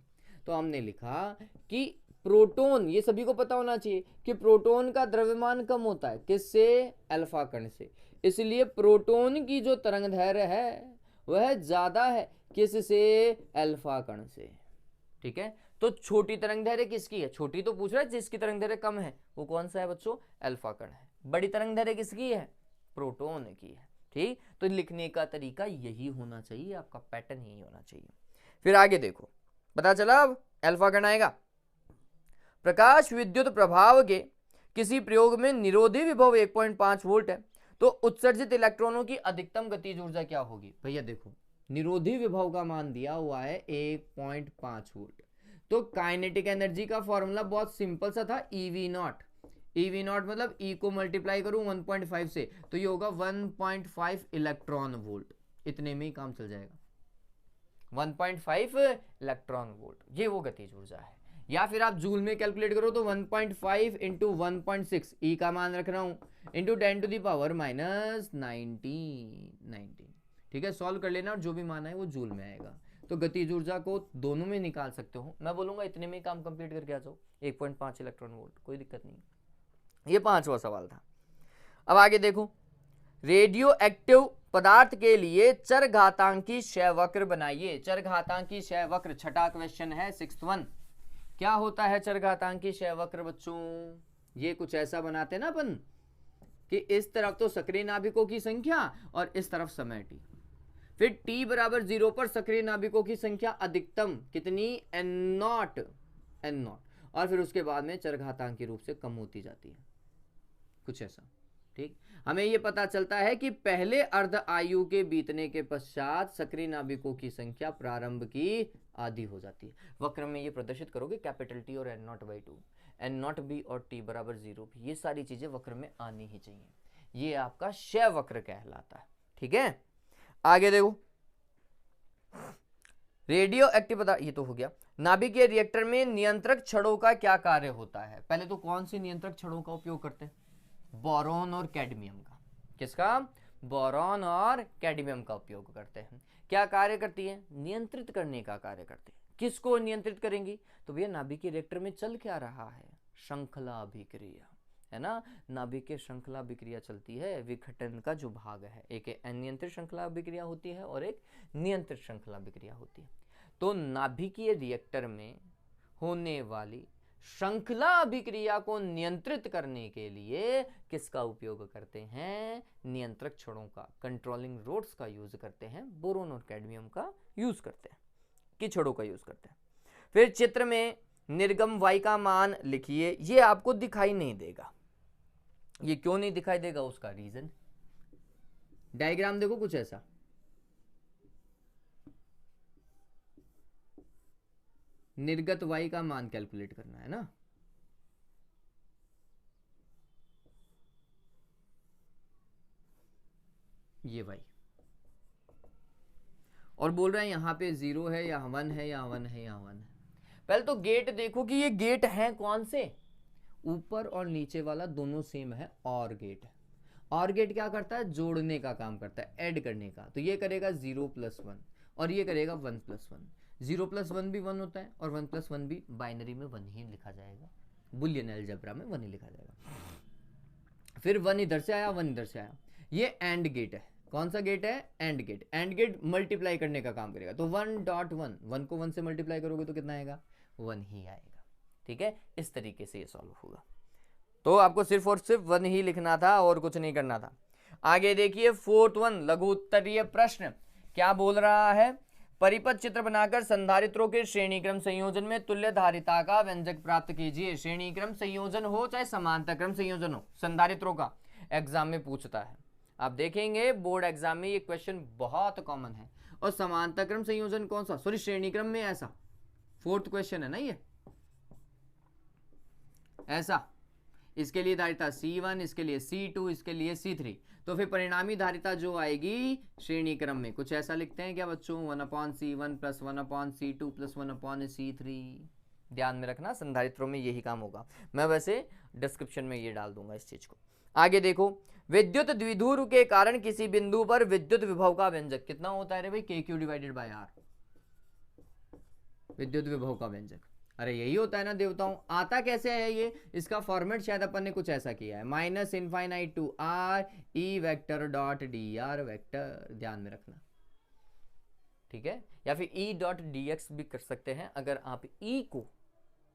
तो हमने लिखा कि प्रोटॉन, ये सभी को पता होना चाहिए कि प्रोटॉन का द्रव्यमान कम होता है किससे? अल्फा कण से। इसलिए प्रोटॉन की जो तरंगदैर्घ्य है वह ज्यादा है किससे? अल्फा कण से। ठीक है, तो छोटी तरंगदैर्घ्य किसकी है? छोटी तो पूछ रहा है, जिसकी तरंगदैर्घ्य कम है वो कौन सा है बच्चों? अल्फा कण है। बड़ी तरंगदैर्घ्य किसकी है? प्रोटॉन की है। ठीक, तो लिखने का तरीका यही होना चाहिए, आपका पैटर्न यही होना चाहिए। फिर आगे देखो, पता चला अब अल्फा कण आएगा। प्रकाश विद्युत प्रभाव के किसी प्रयोग में निरोधी विभव 1.5 वोल्ट है, तो उत्सर्जित इलेक्ट्रॉनों की अधिकतम गतिज ऊर्जा क्या होगी? भैया देखो, निरोधी विभव का मान दिया हुआ है 1.5 वोल्ट। तो काइनेटिक एनर्जी का फॉर्मूला बहुत सिंपल सा था, EV0। EV0 मतलब E को मल्टीप्लाई करूं 1.5 से, तो ये होगा 1.5 इलेक्ट्रॉन वोल्ट। इतने में ही काम चल जाएगा, 1.5 इलेक्ट्रॉन वोल्ट, ये वो गतिज ऊर्जा है। या फिर आप जूल में कैलकुलेट करो तो 1.5 इंटू 1.6, ई का मान रख रहा हूं, इंटू 10 टू द पावर -19। ठीक है, सॉल्व कर लेना और जो भी मान है वो जूल में आएगा। तो गतिज ऊर्जा को दोनों में निकाल सकते हो। मैं बोलूंगा इतने में काम कंप्लीट करके आ जाओ, 1.5 इलेक्ट्रॉन वोल्ट, कोई दिक्कत नहीं। ये 5वां सवाल था। अब आगे देखो, रेडियो एक्टिव पदार्थ के लिए चरघातांकी क्षय वक्र बनाइए। चरघातांकी क्षय वक्र, छठा क्वेश्चन है, 6th वन। क्या होता है चरघातांकी क्षय वक्र बच्चों? ये कुछ ऐसा बनाते हैं ना अपन कि इस तरफ तो सक्रिय नाभिकों की संख्या और इस तरफ समय t, फिर t बराबर 0 पर सक्रिय नाभिकों की संख्या अधिकतम कितनी? n0, और फिर उसके बाद में चरघातांकी रूप से कम होती जाती है, कुछ ऐसा। ठीक, हमें यह पता चलता है कि पहले अर्ध आयु के बीतने के पश्चात सक्रिय नाभिकों की संख्या प्रारंभ की आधी हो जाती है। वक्र में ये प्रदर्शित करोगे कैपिटल T और n0/2, n0 भी और t बराबर 0 भी, ये सारी चीजें वक्र में आनी ही चाहिए। ये आपका क्षय वक्र कहलाता है। ठीक है, आगे देखो, रेडियो एक्टिव पदार्थ, ये तो हो गया। नाभिकीय रिएक्टर में नियंत्रक छड़ों का क्या कार्य होता है? पहले तो कौन सी नियंत्रक छड़ों का उपयोग करते हैं? बोरॉन और कैडमियम का। किसका? बोरॉन और कैडमियम का उपयोग करते हैं। क्या कार्य करती है? नियंत्रित करने का कार्य करती है। किसको नियंत्रित करेंगी? तो भैया नाभिकीय रिएक्टर में चल क्या रहा है? श्रृंखला अभिक्रिया, है ना। नाभिकीय श्रृंखला अभिक्रिया चलती है, विघटन का जो भाग है, एक अनियंत्रित श्रृंखला अभिक्रिया होती है और एक नियंत्रित श्रृंखला अभिक्रिया होती है। तो नाभिकीय रिएक्टर में होने वाली श्रृंखला अभिक्रिया को नियंत्रित करने के लिए किसका उपयोग करते हैं? नियंत्रक छड़ों का, कंट्रोलिंग रोड्स का यूज करते हैं, बोरोन और कैडमियम का यूज करते हैं, की छड़ों का यूज करते हैं। फिर चित्र में निर्गम y का मान लिखिए। ये आपको दिखाई नहीं देगा, ये क्यों नहीं दिखाई देगा उसका रीजन, डायग्राम देखो कुछ ऐसा। निर्गत y का मान कैलकुलेट करना है ना, ये y, और बोल रहे हैं यहां पे 0 है या 1 है या 1 है या 1 है। पहले तो गेट देखो कि ये गेट है कौन से, ऊपर और नीचे वाला दोनों सेम है, और गेट है। और गेट क्या करता है? जोड़ने का काम करता है, ऐड करने का। तो ये करेगा 0 + 1 और ये करेगा 1 + 1। 0 + 1 भी 1 होता है और 1 + 1 भी बाइनरी में 1 ही लिखा जाएगा, बुलियन अलजेब्रा में 1 ही लिखा जाएगा। फिर 1 इधर से आया, 1 इधर से आया, ये एंड गेट है। कौन सा गेट है? AND gate. AND gate multiply करने का काम करेगा, तो 1.1, 1 को 1 से मल्टीप्लाई करोगे तो कितना आएगा? 1 ही आएगा। ठीक है, इस तरीके से ये सॉल्व होगा। तो आपको सिर्फ और सिर्फ 1 ही लिखना था और कुछ नहीं करना था। आगे देखिए 4th 1 लघु उत्तरीय प्रश्न क्या बोल रहा है? परिपथ चित्र बनाकर संधारित्रों के श्रेणीक्रम संयोजन में तुल्य धारिता का व्यंजक प्राप्त कीजिए। श्रेणीक्रम संयोजन हो चाहे समांतर क्रम संयोजन हो, संधारित्रों का एग्जाम में पूछता है। आप देखेंगे बोर्ड एग्जाम में ये क्वेश्चन बहुत कॉमन है। और समांतर क्रम संयोजन कौन सा? सॉरी, श्रेणीक्रम में ऐसा 4th क्वेश्चन है ना ये, ऐसा। इसके लिए धारिता C1, इसके लिए C2, इसके लिए C3। तो फिर परिणामी धारिता जो आएगी श्रेणी क्रम में कुछ ऐसा लिखते हैं क्या बच्चों? 1/C1 + 1/C2 + 1/C3। ध्यान में रखना, संधारित्रों में यही काम होगा। मैं वैसे डिस्क्रिप्शन में ये डाल दूंगा इस चीज को। आगे देखो, विद्युत द्विध्रुव के कारण किसी बिंदु पर विद्युत विभव का व्यंजक कितना होता है रे भाई? KQ/R, विद्युत विभव का व्यंजक। अरे यही होता है ना देवताओं। आता कैसे है ये? इसका फॉर्मेट शायद अपन ने कुछ ऐसा किया है, -∞ to R E vector dot dr vector. ध्यान में रखना, ठीक है। या फिर E.dx भी कर सकते हैं। अगर आप E को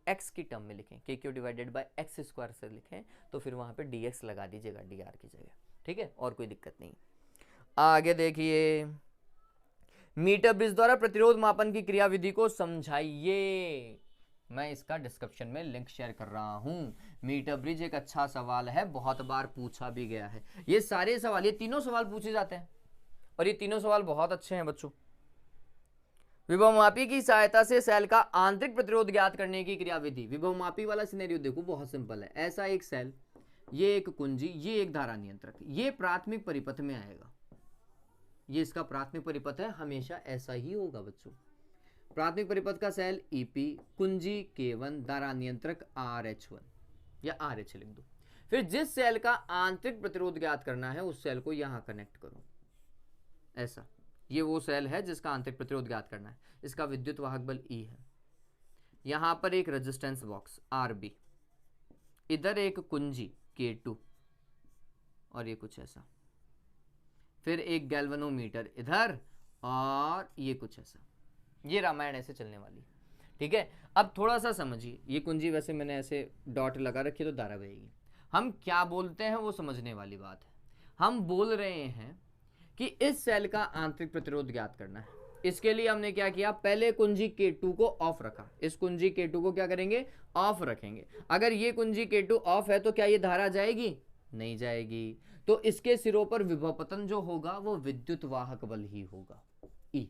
x की टर्म में लिखें, KQ/x² से लिखें, तो फिर वहां पे dx लगा दीजिएगा dr की जगह। ठीक है, और कोई दिक्कत नहीं। आगे देखिए, मीटर ब्रिज द्वारा प्रतिरोध मापन की क्रियाविधि को समझाइए। मैं इसका डिस्क्रिप्शन में लिंक शेयर कर रहा हूं। मीटर ब्रिज एक अच्छा सवाल है, बहुत बार पूछा भी गया है। ये सारे सवाल, ये तीनों सवाल पूछे जाते हैं और ये तीनों सवाल बहुत अच्छे हैं बच्चों। विभवमापी की सहायता से सेल का आंतरिक प्रतिरोध ज्ञात करने की क्रियाविधि। विभवमापी वाला सिनेरियो देखो, बहुत सिंपल है। ऐसा एक सेल, ये एक कुंजी, ये एक धारा नियंत्रक, ये प्राथमिक परिपथ में आएगा। ये इसका प्राथमिक परिपथ है, हमेशा ऐसा ही होगा बच्चों। प्राथमिक परिपथ का सेल EP, कुंजी K1, धारा नियंत्रक RH1 या RH लिख दो। फिर जिस सेल का आंतरिक प्रतिरोध ज्ञात करना है उस सेल को यहां कनेक्ट करो, ऐसा। ये वो सेल है जिसका आंतरिक प्रतिरोध ज्ञात करना है। इसका विद्युत वाहक बल E है। यहां पर एक रेजिस्टेंस बॉक्स RB, इधर एक कुंजी K2 और ये कुछ ऐसा। फिर एक गैल्वेनोमीटर इधर और ये कुछ ऐसा। ये रामायण ऐसे चलने वाली। ठीक है, अब थोड़ा सा समझिए। ये कुंजी वैसे मैंने ऐसे डॉट लगा रखी तो धारा बहेगी। हम क्या बोलते हैं वो समझने वाली बात है। हम बोल रहे हैं कि इस सेल का आंतरिक प्रतिरोध ज्ञात करना है। इसके लिए हमने क्या किया? पहले कुंजी K2 को ऑफ रखा। इस कुंजी K2 को क्या करेंगे? ऑफ रखेंगे। अगर ये कुंजी K2 ऑफ है तो क्या ये धारा जाएगी? नहीं जाएगी। तो इसके सिरों पर विभवपतन जो होगा वो विद्युत वाहक बल ही होगा, E।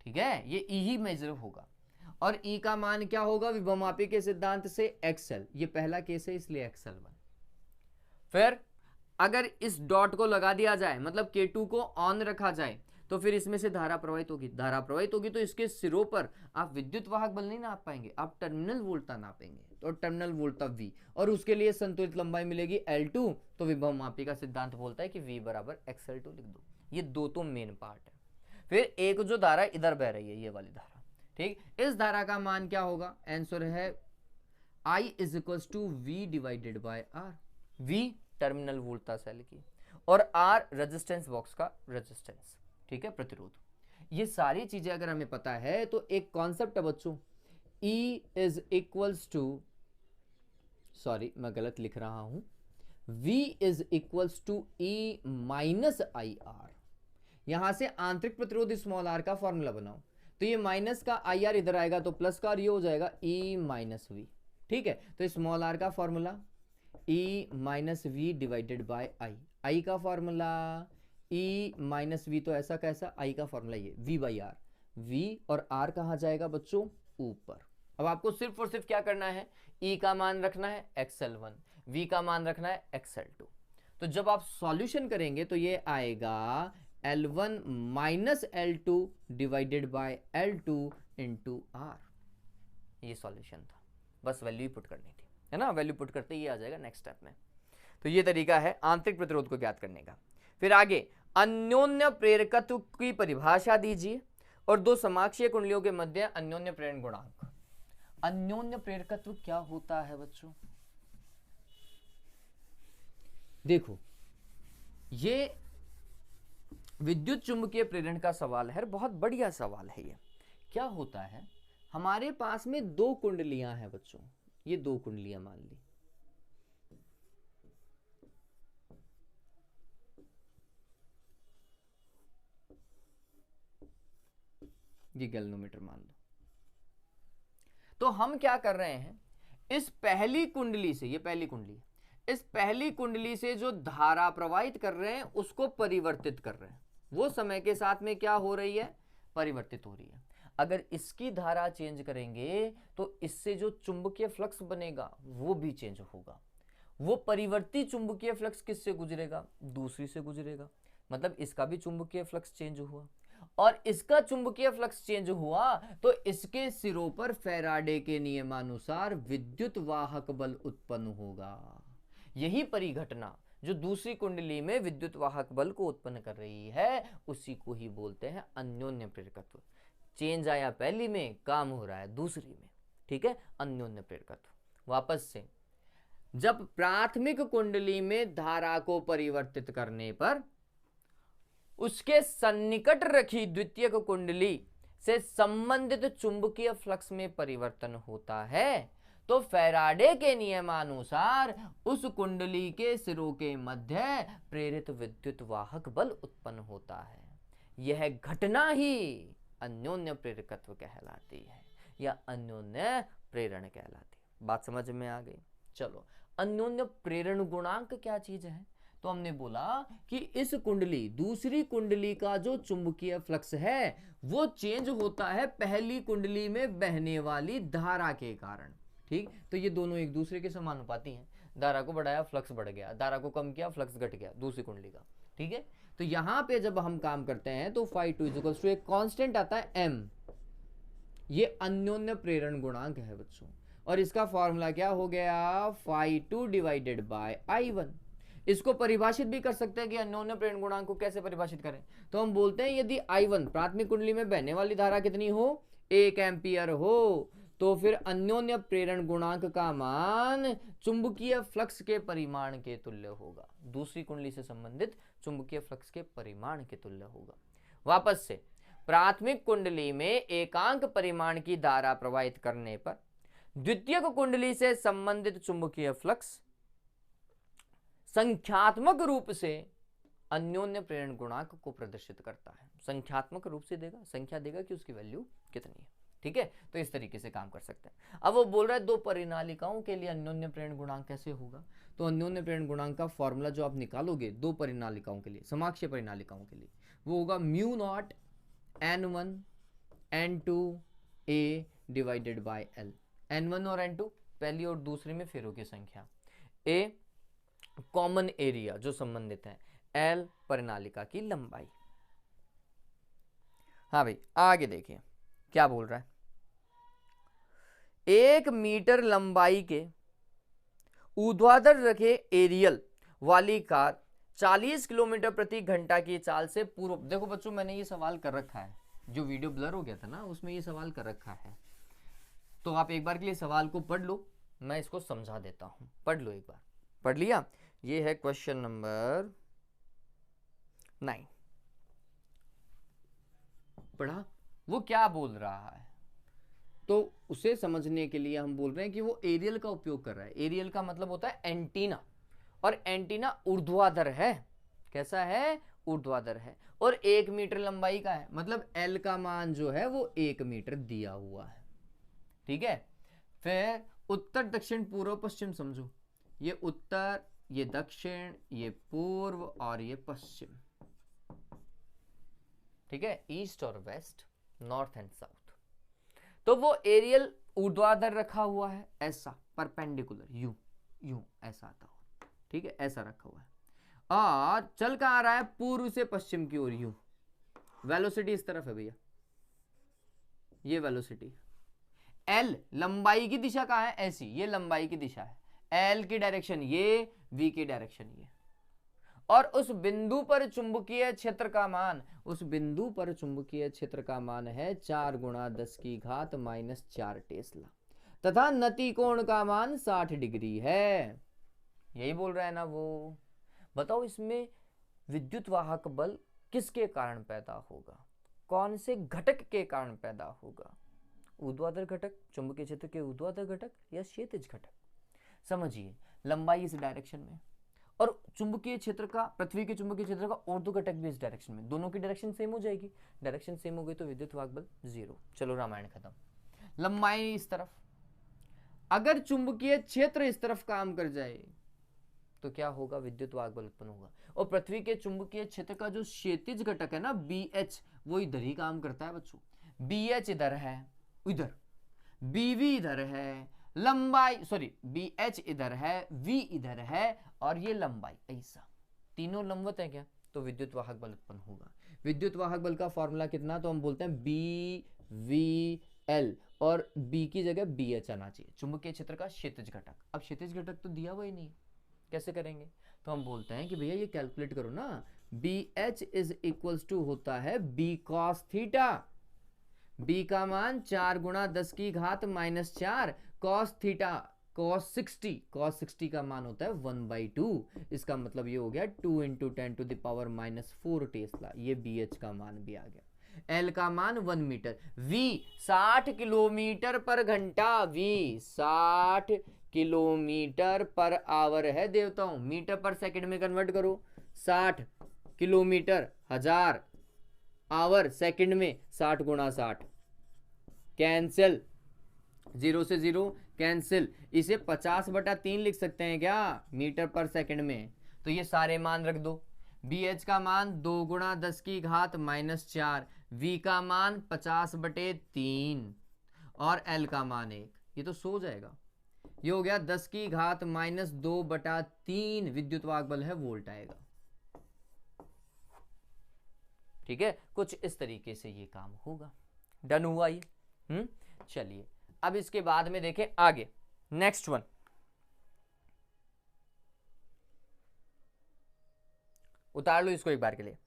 ठीक है, ये E ही मेजर होगा। और E का मान क्या होगा? विभवमापी के सिद्धांत से XL। ये पहला केस है इसलिए XL1। फिर अगर इस डॉट को लगा दिया जाए, मतलब K2 को ऑन रखा जाए, तो फिर इसमें से धारा प्रवाहित होगी। धारा प्रवाहित होगी तो इसके सिरों पर आप विद्युत वाहक बल नहीं नाप पाएंगे, आप टर्मिनल वोल्टता नापेंगे। तो टर्मिनल वोल्टता V, और उसके लिए संतुलित लंबाई मिलेगी L2। तो विभवमापी का सिद्धांत बोलता है कि V बराबर XL2 लिख दो। ये दो तो मेन पार्ट है। फिर एक जो धारा इधर बह रही है, ये वाली धारा, ठीक, इस धारा का मान क्या होगा? आंसर है I = V/R। V टर्मिनल वोल्टता सेल की और R रेजिस्टेंस बॉक्स का रेजिस्टेंस, ठीक है, प्रतिरोध। ये सारी चीजें अगर हमें पता है तो एक कॉन्सेप्ट है बच्चों, मैं गलत लिख रहा हूं, V = E - IR। यहां से आंतरिक प्रतिरोध स्मॉल r का फॉर्मूला बनाओ, तो ये माइनस का IR इधर आएगा तो प्लस का ये हो जाएगा E - V। ठीक है, तो स्मॉल r का फॉर्मूला E - V/I। I का फॉर्मूला E - V, तो ऐसा कैसा? I का फॉर्मूला ये V/R। V और R कहाँ जाएगा बच्चों? ऊपर। अब आपको सिर्फ और सिर्फ क्या करना है? E का मान रखना है XL1, V का मान रखना है XL2। तो जब आप सॉल्यूशन करेंगे तो ये आएगा L1 - L2/L2 × R। ये सॉल्यूशन था, बस वैल्यू पुट करनी थी, है ना। वैल्यू पुट करते ही आ जाएगा नेक्स्ट स्टेप में। तो ये तरीका है आंतरिक प्रतिरोध को ज्ञात करने का। फिर आगे, अन्योन्य प्रेरकत्व की परिभाषा दीजिए। और दो समाक्षीय कुंडलियों के मध्य अन्योन्य प्रेरण गुणांक। अन्योन्य प्रेरकत्व क्या होता है बच्चों? देखो, ये विद्युत चुंबकीय प्रेरण का सवाल है, बहुत बढ़िया सवाल है ये। क्या होता है, हमारे पास में दो कुंडलियां हैं बच्चों, ये दो कुंडलियां मान ली, ये गैल्वेनोमीटर मान लो। तो हम क्या कर रहे हैं, इस पहली कुंडली से, ये पहली कुंडली है, इस पहली कुंडली से जो धारा प्रवाहित कर रहे हैं उसको परिवर्तित कर रहे हैं। वो समय के साथ में क्या हो रही है, परिवर्तित हो रही है। अगर इसकी धारा चेंज करेंगे तो इससे जो चुंबकीय फ्लक्स बनेगा वो भी चेंज होगा। वो परिवर्ती चुंबकीय फ्लक्स किससे गुजरेगा, दूसरी से गुजरेगा, मतलब इसका भी चुंबकीय फ्लक्स चेंज हुआ, और इसका चुंबकीय फ्लक्स चेंज हुआ तो इसके सिरों पर फैराडे के नियमानुसार विद्युत वाहक बल उत्पन्न होगा। यही परिघटना जो दूसरी कुंडली में विद्युत वाहक बल को उत्पन्न कर रही है उसी को ही बोलते हैं अन्योन्य प्रेरकत्व। चेंज आया पहली में, काम हो रहा है दूसरी में, ठीक है, अन्योन्य प्रेरकत्व। वापस से, जब प्राथमिक कुंडली में धारा को परिवर्तित करने पर उसके सन्निकट रखी द्वितीयक कुंडली से संबंधित चुंबकीय फ्लक्स में परिवर्तन होता है तो फैराडे के नियमानुसार उस कुंडली के सिरों के मध्य प्रेरित विद्युत वाहक बल उत्पन्न होता है। यह घटना ही अन्योन्य प्रेरकत्व कहलाती है या अन्योन्य प्रेरण कहलाती है। बात समझ में आ गई? चलो, अन्योन्य प्रेरण गुणांक क्या चीज है? तो हमने बोला कि इस कुंडली, दूसरी कुंडली का जो चुंबकीय फ्लक्स है वो चेंज होता है पहली कुंडली में बहने वाली धारा के कारण, ठीक। तो ये दोनों एक दूसरे के समानुपाती हैं। धारा को बढ़ाया, फ्लक्स बढ़ गया, धारा को कम किया, फ्लक्स घट गया दूसरी कुंडली का, ठीक है। तो यहां पे जब हम काम करते हैं तो φ2 = एक कांस्टेंट आता है m, ये अन्योन्य प्रेरण गुणांक है बच्चों, और इसका फॉर्मूला क्या हो गया, φ2 / I1। इसको परिभाषित भी कर सकते हैं कि अन्योन्य प्रेरण गुणांक को कैसे परिभाषित करें। तो हम बोलते हैं यदि I1 प्राथमिक कुंडली में बहने वाली धारा कितनी हो, 1 एम्पियर हो, तो फिर अन्योन्य प्रेरण गुणांक का मान चुंबकीय फ्लक्स के परिमाण के तुल्य होगा, दूसरी कुंडली से संबंधित चुंबकीय फ्लक्स के परिमाण के तुल्य होगा। वापस से, प्राथमिक कुंडली में एकांक परिमाण की धारा प्रवाहित करने पर द्वितीयक कुंडली से संबंधित चुंबकीय फ्लक्स संख्यात्मक रूप से अन्योन्य प्रेरण गुणांक को प्रदर्शित करता है। संख्यात्मक रूप से देगा, संख्या देगा कि उसकी वैल्यू कितनी है, ठीक है। तो इस तरीके से काम कर सकते हैं। अब वो बोल रहा है दो परिनालिकाओं के लिए अन्योन्य प्रेरण गुणांक कैसे होगा। तो अन्योन्य प्रेरण गुणांक का फॉर्मूला जो आप निकालोगे दो परिनालिकाओं के लिए, समाक्षीय परिनालिकाओं के लिए, वो होगा μ0 n1 n2 a / L। n1 और n2 पहली और दूसरी में फेरों की संख्या, a कॉमन एरिया जो संबंधित है, L परिनालिका की लंबाई। हाँ भाई, आगे देखिए क्या बोल रहा है। 1 मीटर लंबाई के ऊर्ध्वाधर रखे एरियल वाली कार 40 किलोमीटर प्रति घंटा की चाल से पूर्व। देखो बच्चों, मैंने ये सवाल कर रखा है, जो वीडियो ब्लर हो गया था ना उसमें ये सवाल कर रखा है, तो आप एक बार के लिए सवाल को पढ़ लो, मैं इसको समझा देता हूं। पढ़ लो, एक बार पढ़ लिया। ये है क्वेश्चन नंबर 9। पढ़ा? वो क्या बोल रहा है, तो उसे समझने के लिए हम बोल रहे हैं कि वो एरियल का उपयोग कर रहा है। एरियल का मतलब होता है एंटीना, और एंटीना ऊर्ध्वाधर है। कैसा है? ऊर्ध्वाधर है, और 1 मीटर लंबाई का है, मतलब L का मान जो है वो 1 मीटर दिया हुआ है, ठीक है। फिर उत्तर, दक्षिण, पूर्व, पश्चिम समझो। ये उत्तर, ये दक्षिण, ये पूर्व और ये पश्चिम, ठीक है, ईस्ट और वेस्ट, नॉर्थ एंड साउथ। तो वो एरियल ऊर्ध्वाधर रखा हुआ है, ऐसा परपेंडिकुलर, यूं यूं ऐसा आता हुआ, ठीक है, ऐसा रखा हुआ है, और चल कहां रहा है, पूर्व से पश्चिम की ओर, यूं। वेलोसिटी इस तरफ है भैया, ये वेलोसिटी। L लंबाई की दिशा कहां है, ऐसी, ये लंबाई की दिशा है, L की डायरेक्शन ये, V की डायरेक्शन ये, और उस बिंदु पर चुंबकीय क्षेत्र का मान, उस बिंदु पर चुंबकीय क्षेत्र का मान है 4 गुणा 10 की घात -4 टेस्ला तथा नति कोण का मान 60 डिग्री है। यही बोल रहा है ना वो। बताओ इसमें विद्युत वाहक बल किसके कारण पैदा होगा, कौन से घटक के कारण पैदा होगा? ऊर्ध्वाधर घटक, चुंबकीय क्षेत्र के ऊर्ध्वाधर घटक या क्षैतिज घटक? समझिए, लंबाई इस डायरेक्शन में और चुंबकीय क्षेत्र का, पृथ्वी के चुंबकीय क्षेत्र का ऊर्ध्व घटक भी इस डायरेक्शन में, दोनों की डायरेक्शन सेम हो जाएगी। डायरेक्शन सेम हो गई तो विद्युत वाहक बल 0। चलो रामायण खत्म। लंबाई इस तरफ, अगर चुंबकीय क्षेत्र इस तरफ काम कर जाए तो क्या होगा? विद्युत वाहक बल उत्पन्न होगा। और पृथ्वी के चुंबकीय क्षेत्र का जो क्षैतिज घटक है ना BH, वो इधर ही काम करता है बच्चों। BH इधर है, इधर BV इधर है, लंबाई सॉरी BH इधर है, V इधर है और ये लंबाई ऐसा, तीनों लंबवत है क्या? तो विद्युत वाहक बल उत्पन्न होगा। विद्युत वाहक बल का फॉर्मूला कितना? तो हम बोलते हैं BVL और B की जगह BH आना चाहिए, चुंबकीय क्षेत्र का क्षैतिज घटक। अब क्षैतिज घटक तो दिया हुआ ही नहीं, कैसे करेंगे? तो हम बोलते हैं कि भैया ये कैलकुलेट करो ना, BH इज इक्वल्स टू होता है B cos थीटा। B का मान 4 गुणा 10 की घात -4 cos थीटा, cos 60 का मान होता है 1/2। इसका मतलब ये हो गया 2 × 10⁻⁻4 टेस्ला। ये BH का मान भी आ गया। L का मान 1 मीटर, V 60 किलोमीटर पर घंटा, V 60 किलोमीटर पर आवर है देवताओं। मीटर पर सेकंड में कन्वर्ट करो, 60 किलोमीटर 1000, आवर सेकंड में 60 गुणा 60, कैंसिल, 0 से 0 कैंसिल। इसे 50/3 लिख सकते हैं क्या मीटर पर सेकंड में? तो ये सारे मान रख दो। BH का मान 2 गुणा 10 की घात -4, V का मान 50/3 और L का मान 1। ये तो सो जाएगा। ये हो गया 10 की घात -2/3 विद्युत वाहक बल है, वोल्ट आएगा। ठीक है, कुछ इस तरीके से ये काम होगा। डन हुआ ये। चलिए अब इसके बाद में देखें आगे, नेक्स्ट वन। उतार लो इसको एक बार के लिए।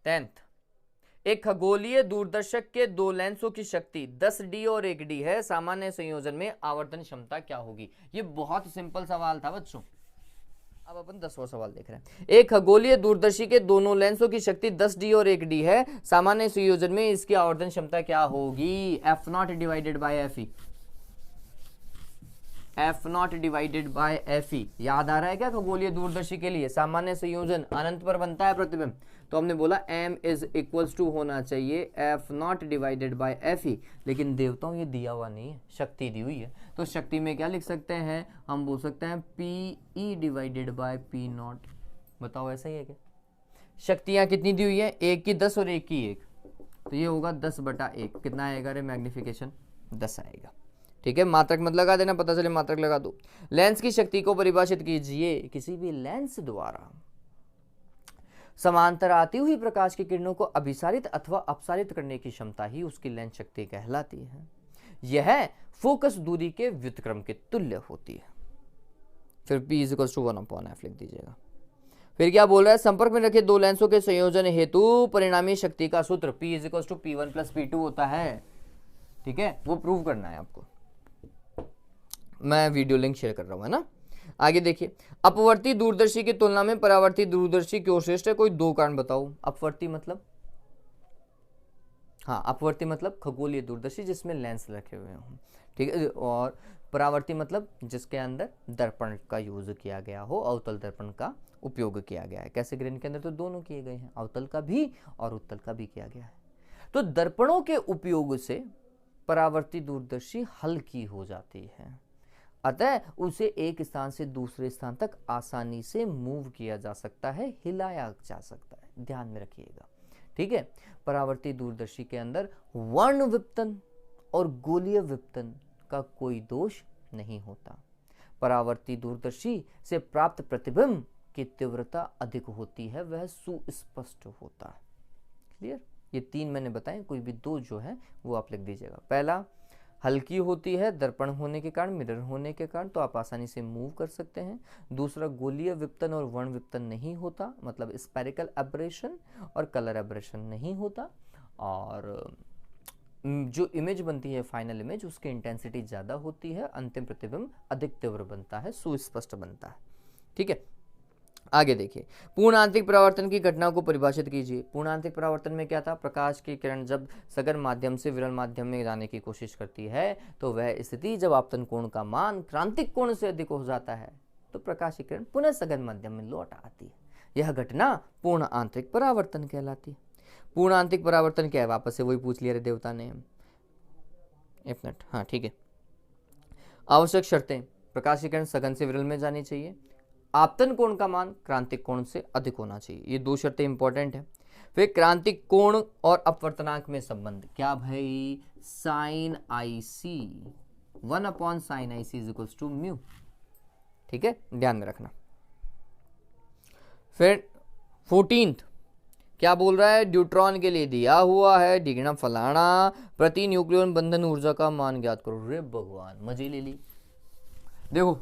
10th, एक खगोलीय दूरदर्शक के दो लेंसों की शक्ति 10D और 1D है, सामान्य संयोजन में आवर्तन क्षमता क्या होगी? ये बहुत सिंपल सवाल था बच्चों। अब अपन 10वां सवाल देख रहे हैं। एक खगोलीय दूरदर्शी के दोनों लेंसों की शक्ति 10D और 1D है, सामान्य संयोजन में इसकी आवर्तन क्षमता क्या होगी? F0 divided by FE, F0 divided by FE। याद आ रहा है क्या? खगोलीय दूरदर्शी के लिए सामान्य संयोजन अनंत पर बनता है प्रतिबिंब, तो हमने बोला M इज इक्वल्स टू होना चाहिए F0 डिवाइडेड बाय FE। लेकिन देवताओं ये दिया हुआ नहीं है, शक्ति दी हुई है, तो शक्ति में क्या लिख सकते हैं? हम बोल सकते हैं PE डिवाइडेड बाय P0। बताओ ऐसा ही है क्या? शक्तियां कितनी दी हुई है? 1 की 10 और 1 की 1, तो ये होगा 10/1। कितना आएगा रे? मैग्निफिकेशन 10 आएगा। ठीक है, मात्रक मत लगा देना, पता चले मात्रक लगा दो। लेंस की शक्ति को परिभाषित कीजिए। किसी भी लेंस द्वारा समांतर आती हुई प्रकाश की किरणों को अभिसारित अथवा अपसारित करने की क्षमता ही उसकी लेंस शक्ति कहलाती है। यह फोकस दूरी के व्युत्क्रम के तुल्य होती है। फिर P = 1/f लिख दीजिएगा। फिर क्या बोल रहा है? संपर्क में रखे दो लेंसों के संयोजन हेतु परिणामी शक्ति का सूत्र P = P1 + P2 होता है। ठीक है, वो प्रूव करना है आपको। मैं वीडियो लिंक शेयर कर रहा हूं, है ना। आगे देखिए, अपवर्ती दूरदर्शी की तुलना में परावर्ती दूरदर्शी क्यों श्रेष्ठ है? कोई 2 कारण बताओ। अपवर्ती मतलब, हाँ, अपवर्ती मतलब खगोलीय दूरदर्शी जिसमें लेंस रखे हुए हों। ठीक है, और परावर्ती मतलब जिसके अंदर दर्पण का यूज किया गया हो, अवतल दर्पण का उपयोग किया गया है। कैसे ग्रहण के अंदर तो दोनों किए गए हैं, अवतल का भी और उत्तल का भी किया गया है। तो दर्पणों के उपयोग से परावर्ती दूरदर्शी हल्की हो जाती है, अतः उसे एक स्थान से दूसरे स्थान तक आसानी से मूव किया जा सकता है, हिलाया जा सकता है। ध्यान में रखिएगा। ठीक है, परावर्ती दूरदर्शी के अंदर वर्ण विपतन और गोलीय विपतन का कोई दोष नहीं होता। परावर्ती दूरदर्शी से प्राप्त प्रतिबिंब की तीव्रता अधिक होती है, वह सुस्पष्ट होता है। क्लियर? ये 3 मैंने बताए, कोई भी 2 जो है वो आप लिख दीजिएगा। पहला हल्की होती है दर्पण होने के कारण, मिरर होने के कारण, तो आप आसानी से मूव कर सकते हैं। दूसरा, गोलीय विपतन और वर्ण विपतन नहीं होता, मतलब स्पेरिकल एब्रेशन और कलर एब्रेशन नहीं होता। और जो इमेज बनती है फाइनल इमेज, उसकी इंटेंसिटी ज़्यादा होती है, अंतिम प्रतिबिंब अधिक तीव्र बनता है, सुस्पष्ट बनता है। ठीक है, आगे देखिए, पूर्ण आंतरिक परावर्तन की घटना को परिभाषित कीजिए। पूर्ण आंतरिक परावर्तन में क्या था? प्रकाश की किरण जब सघन माध्यम से विरल माध्यम में जाने की कोशिश करती है तो वह स्थिति जब आपतन कोण का मान क्रांतिक कोण से अधिक हो जाता है तो प्रकाश की किरण पुनः सघन माध्यम में लौट आती है। यह घटना पूर्ण आंतरिक परावर्तन कहलाती है। पूर्ण आंतरिक परावर्तन क्या है? वापस से वही पूछ लिया रे देवता ने, एक मिनट। हाँ ठीक है, आवश्यक शर्तें, प्रकाश की किरण सघन से विरल में जानी चाहिए, आपतन कोण का मान क्रांतिक कोण से अधिक होना चाहिए, ये दो शर्तें इंपॉर्टेंट है। फिर क्रांतिक कोण और अपवर्तनांक में संबंध, क्या भाई? Sine I C 1/sin IC is equals to mu. ठीक है, ध्यान में रखना। फिर 14th क्या बोल रहा है? ड्यूट्रॉन के लिए दिया हुआ है डिग्री फलाना, प्रति न्यूक्लियन बंधन ऊर्जा का मान ज्ञात करो। रे भगवान, मजे ले ली। देखो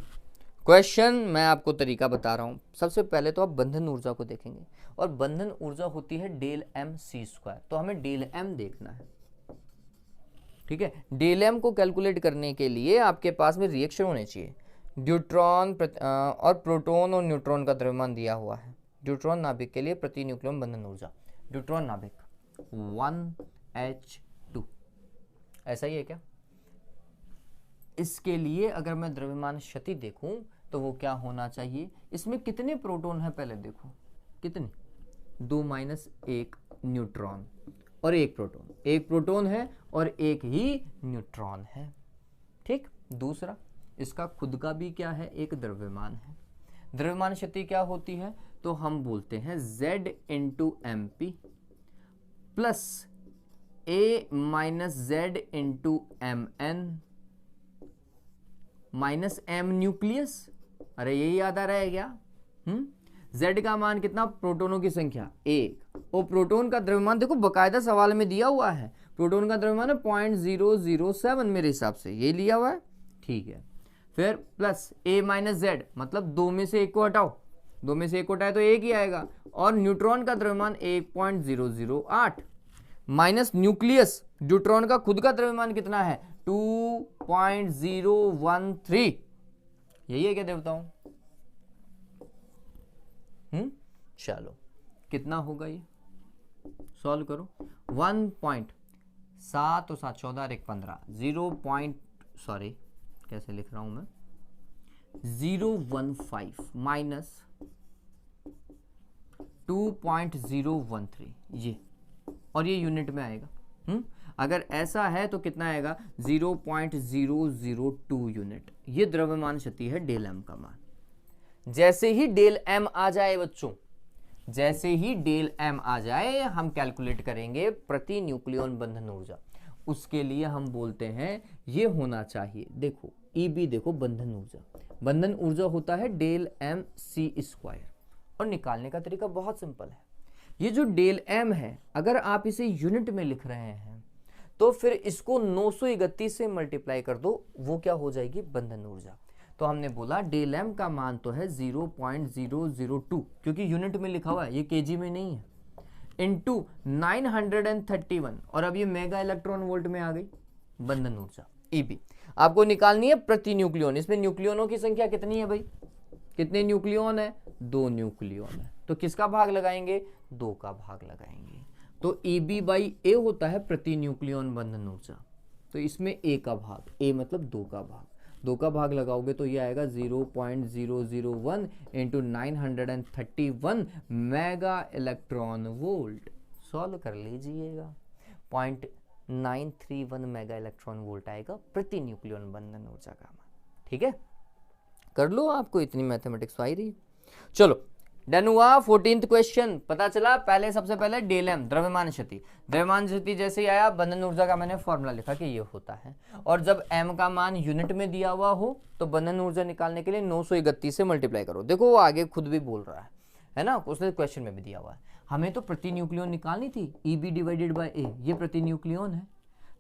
क्वेश्चन मैं आपको तरीका बता रहा हूं। सबसे पहले तो आप बंधन ऊर्जा को देखेंगे और बंधन ऊर्जा होती है डेल एम सी स्क्वायर, तो हमें डेल एम देखना है। ठीक है, डेल एम को कैलकुलेट करने के लिए आपके पास में रिएक्शन होने चाहिए। ड्यूट्रॉन और प्रोटॉन और न्यूट्रॉन का द्रव्यमान दिया हुआ है। ड्यूट्रॉन नाभिक के लिए प्रति न्यूक्लियन बंधन ऊर्जा, ड्यूट्रॉन नाभिक 1H2, ऐसा ही है क्या? इसके लिए अगर मैं द्रव्यमान क्षति देखूं तो वो क्या होना चाहिए? इसमें कितने प्रोटॉन है पहले देखो, कितने? 2 - 1 न्यूट्रॉन और एक प्रोटॉन, एक प्रोटॉन है और एक ही न्यूट्रॉन है। ठीक, दूसरा इसका खुद का भी क्या है? एक द्रव्यमान है। द्रव्यमान शक्ति क्या होती है? तो हम बोलते हैं Z × MP plus A - Z × MN minus M nucleus. अरे यही याद आ रहा है क्या? Z का मान कितना? प्रोटोनों की संख्या 1, और प्रोटोन का द्रव्यमान देखो बकायदा सवाल में दिया हुआ है, प्रोटोन का द्रव्यमान है 0.007 मेरे हिसाब से, ये लिया हुआ है। ठीक है, फिर प्लस A - Z, मतलब 2 में से 1 को हटाओ, 2 में से 1 को हटाए तो 1 ही आएगा, और न्यूट्रॉन का द्रव्यमान 1.008 माइनस न्यूक्लियस, न्यूट्रॉन का खुद का द्रव्यमान कितना है? 2.013। यही है क्या देवताओं? चलो कितना होगा ये? सॉल्व करो। 1.7 और 7 14 और 1 15, 0. कैसे लिख रहा हूं मैं? 015 माइनस 2.013, ये, और ये यूनिट में आएगा। अगर ऐसा है तो कितना आएगा? 0.002 यूनिट। ये द्रव्यमान शक्ति है डेल एम का मान। जैसे ही डेल एम आ जाए बच्चों, जैसे ही डेल एम आ जाए हम कैलकुलेट करेंगे प्रति न्यूक्लियन बंधन ऊर्जा। उसके लिए हम बोलते हैं ये होना चाहिए, देखो ईबी, देखो बंधन ऊर्जा, बंधन ऊर्जा होता है डेल एम सी स्क्वायर, और निकालने का तरीका बहुत सिंपल है। ये जो डेल एम है, अगर आप इसे यूनिट में लिख रहे हैं तो फिर इसको 931 से मल्टीप्लाई कर दो, वो क्या हो जाएगी? बंधन ऊर्जा। तो हमने बोला डेल एम का मान तो है 0.002, क्योंकि यूनिट में लिखा हुआ है, ये केजी में नहीं है, इनटू 931, और अब ये मेगा इलेक्ट्रॉन वोल्ट में आ गई बंधन ऊर्जा ईबी। आपको निकालनी है प्रति न्यूक्लियन। इसमें न्यूक्लियनों की संख्या कितनी है भाई? कितने न्यूक्लियन है? 2 न्यूक्लियन है, तो किसका भाग लगाएंगे? 2 का भाग लगाएंगे। तो EB/A होता है प्रति न्यूक्लियन बंधन ऊर्जा, तो इसमें A का भाग, A मतलब 2 का भाग, 2 का भाग लगाओगे तो ये आएगा 0.001 into 931 mega electron volt. Solve कर लीजिएगा, 0.931 मेगा इलेक्ट्रॉन वोल्ट आएगा प्रति न्यूक्लियन बंधन ऊर्जा का मान। ठीक है, कर लो, आपको इतनी मैथमेटिक्स आई रही। चलो डन हुआ। 14th क्वेश्चन पता चला। पहले सबसे पहले डेल एम द्रव्यमान शक्ति, द्रव्यमान शक्ति जैसे ही आया बंधन ऊर्जा का मैंने फॉर्मूला लिखा कि ये होता है, और जब एम का मान यूनिट में दिया हुआ हो तो बंधन ऊर्जा निकालने के लिए 931 से मल्टीप्लाई करो। देखो वो आगे खुद भी बोल रहा है ना, उसने क्वेश्चन में भी दिया हुआ है। हमें तो प्रति न्यूक्लियन निकालनी थी, EB/A, ये प्रति न्यूक्लियन है,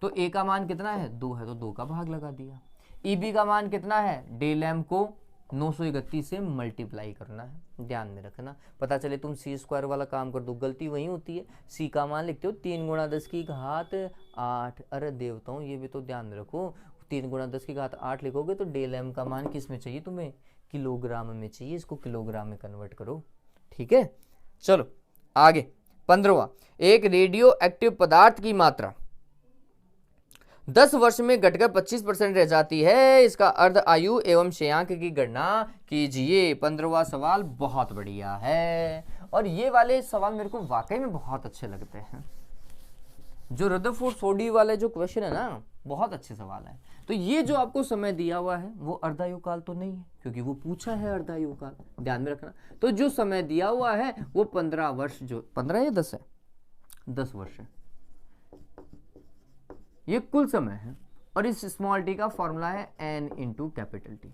तो ए का मान कितना है 2 है तो 2 का भाग लगा दिया। ई बी का मान कितना है, डेल एम को 931 से मल्टीप्लाई करना है, ध्यान में रखना। पता चले तुम सी स्क्वायर वाला काम कर दो, गलती वही होती है। सी का मान लिखते हो 3 गुणा 10 की घात 8, अरे देवताओं ये भी तो ध्यान में रखो, 3 गुणा 10 की घात 8 लिखोगे तो डेल एम का मान किस में चाहिए तुम्हें, किलोग्राम में चाहिए, इसको किलोग्राम में कन्वर्ट करो। ठीक है, चलो आगे 15वां, एक रेडियो एक्टिव पदार्थ की मात्रा 10 वर्ष में घटकर 25% रह जाती है, इसका अर्ध आयु एवं श्रेयांक की गणना कीजिए। 15वां सवाल बहुत बढ़िया है, और ये वाले सवाल मेरे को वाकई में बहुत अच्छे लगते हैं। जो रदरफोर्ड सोडी वाले जो क्वेश्चन है ना, बहुत अच्छे सवाल है। तो ये जो आपको समय दिया हुआ है वो अर्धायु काल तो नहीं है, क्योंकि वो पूछा है अर्धायु काल, ध्यान में रखना। तो जो समय दिया हुआ है वो 15 वर्ष, जो 15 या 10 है, 10 वर्ष है, ये कुल समय है। और इस स्मॉल टी का फॉर्मूला है n इंटू कैपिटल टी।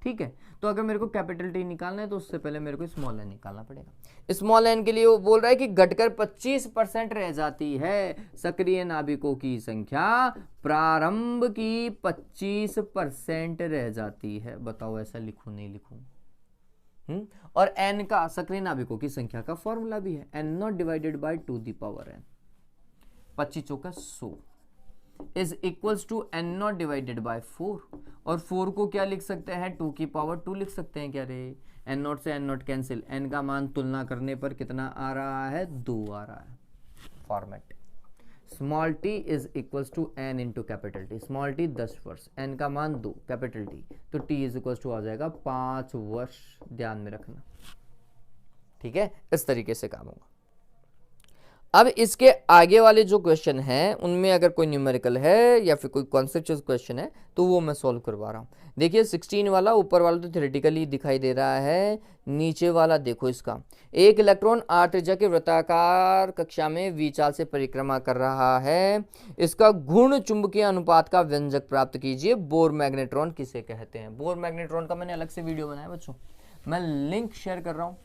ठीक है, तो अगर मेरे को कैपिटल टी निकालना है तो उससे पहले मेरे को स्मॉल एन निकालना पड़ेगा। स्मॉल एन के लिए वो बोल रहा है कि घटकर 25% रह जाती है सक्रिय नाभिकों की संख्या, प्रारंभ की 25% रह जाती है। बताओ ऐसा लिखूं नहीं लिखूं? और n का सक्रिय नाभिकों की संख्या का फॉर्मूला भी है n not divided by 2 the power n, 25 चौका 100 is equals to N not divided by 4। और 4 को क्या लिख सकते हैं, 2 की पावर 2 लिख सकते हैं क्या रे, एन नॉट से एन नॉट कैंसिल, एन का मान तुलना करने पर कितना आ रहा है, 2 आ रहा है। Format small T is equals to N into capital T. Small T 10 वर्ष, एन का मान 2, कैपिटल टी, तो टी इज इक्वल्स टू आ जाएगा 5 वर्ष, ध्यान में रखना। ठीक है, इस तरीके से काम होगा। अब इसके आगे वाले जो क्वेश्चन हैं उनमें अगर कोई न्यूमेरिकल है या फिर कोई कॉन्सेप्चुअल क्वेश्चन है तो वो मैं सॉल्व करवा रहा हूँ। देखिए 16 वाला, ऊपर वाला तो थ्योरेटिकली दिखाई दे रहा है, नीचे वाला देखो इसका। एक इलेक्ट्रॉन r त्रिज्या के वृत्ताकार कक्षा में v चाल से परिक्रमा कर रहा है, इसका घूर्ण चुंबकीय अनुपात का व्यंजक प्राप्त कीजिए। बोर मैग्नेट्रॉन किसे कहते हैं? बोर मैग्नेट्रॉन का मैंने अलग से वीडियो बनाया बच्चों, मैं लिंक शेयर कर रहा हूँ।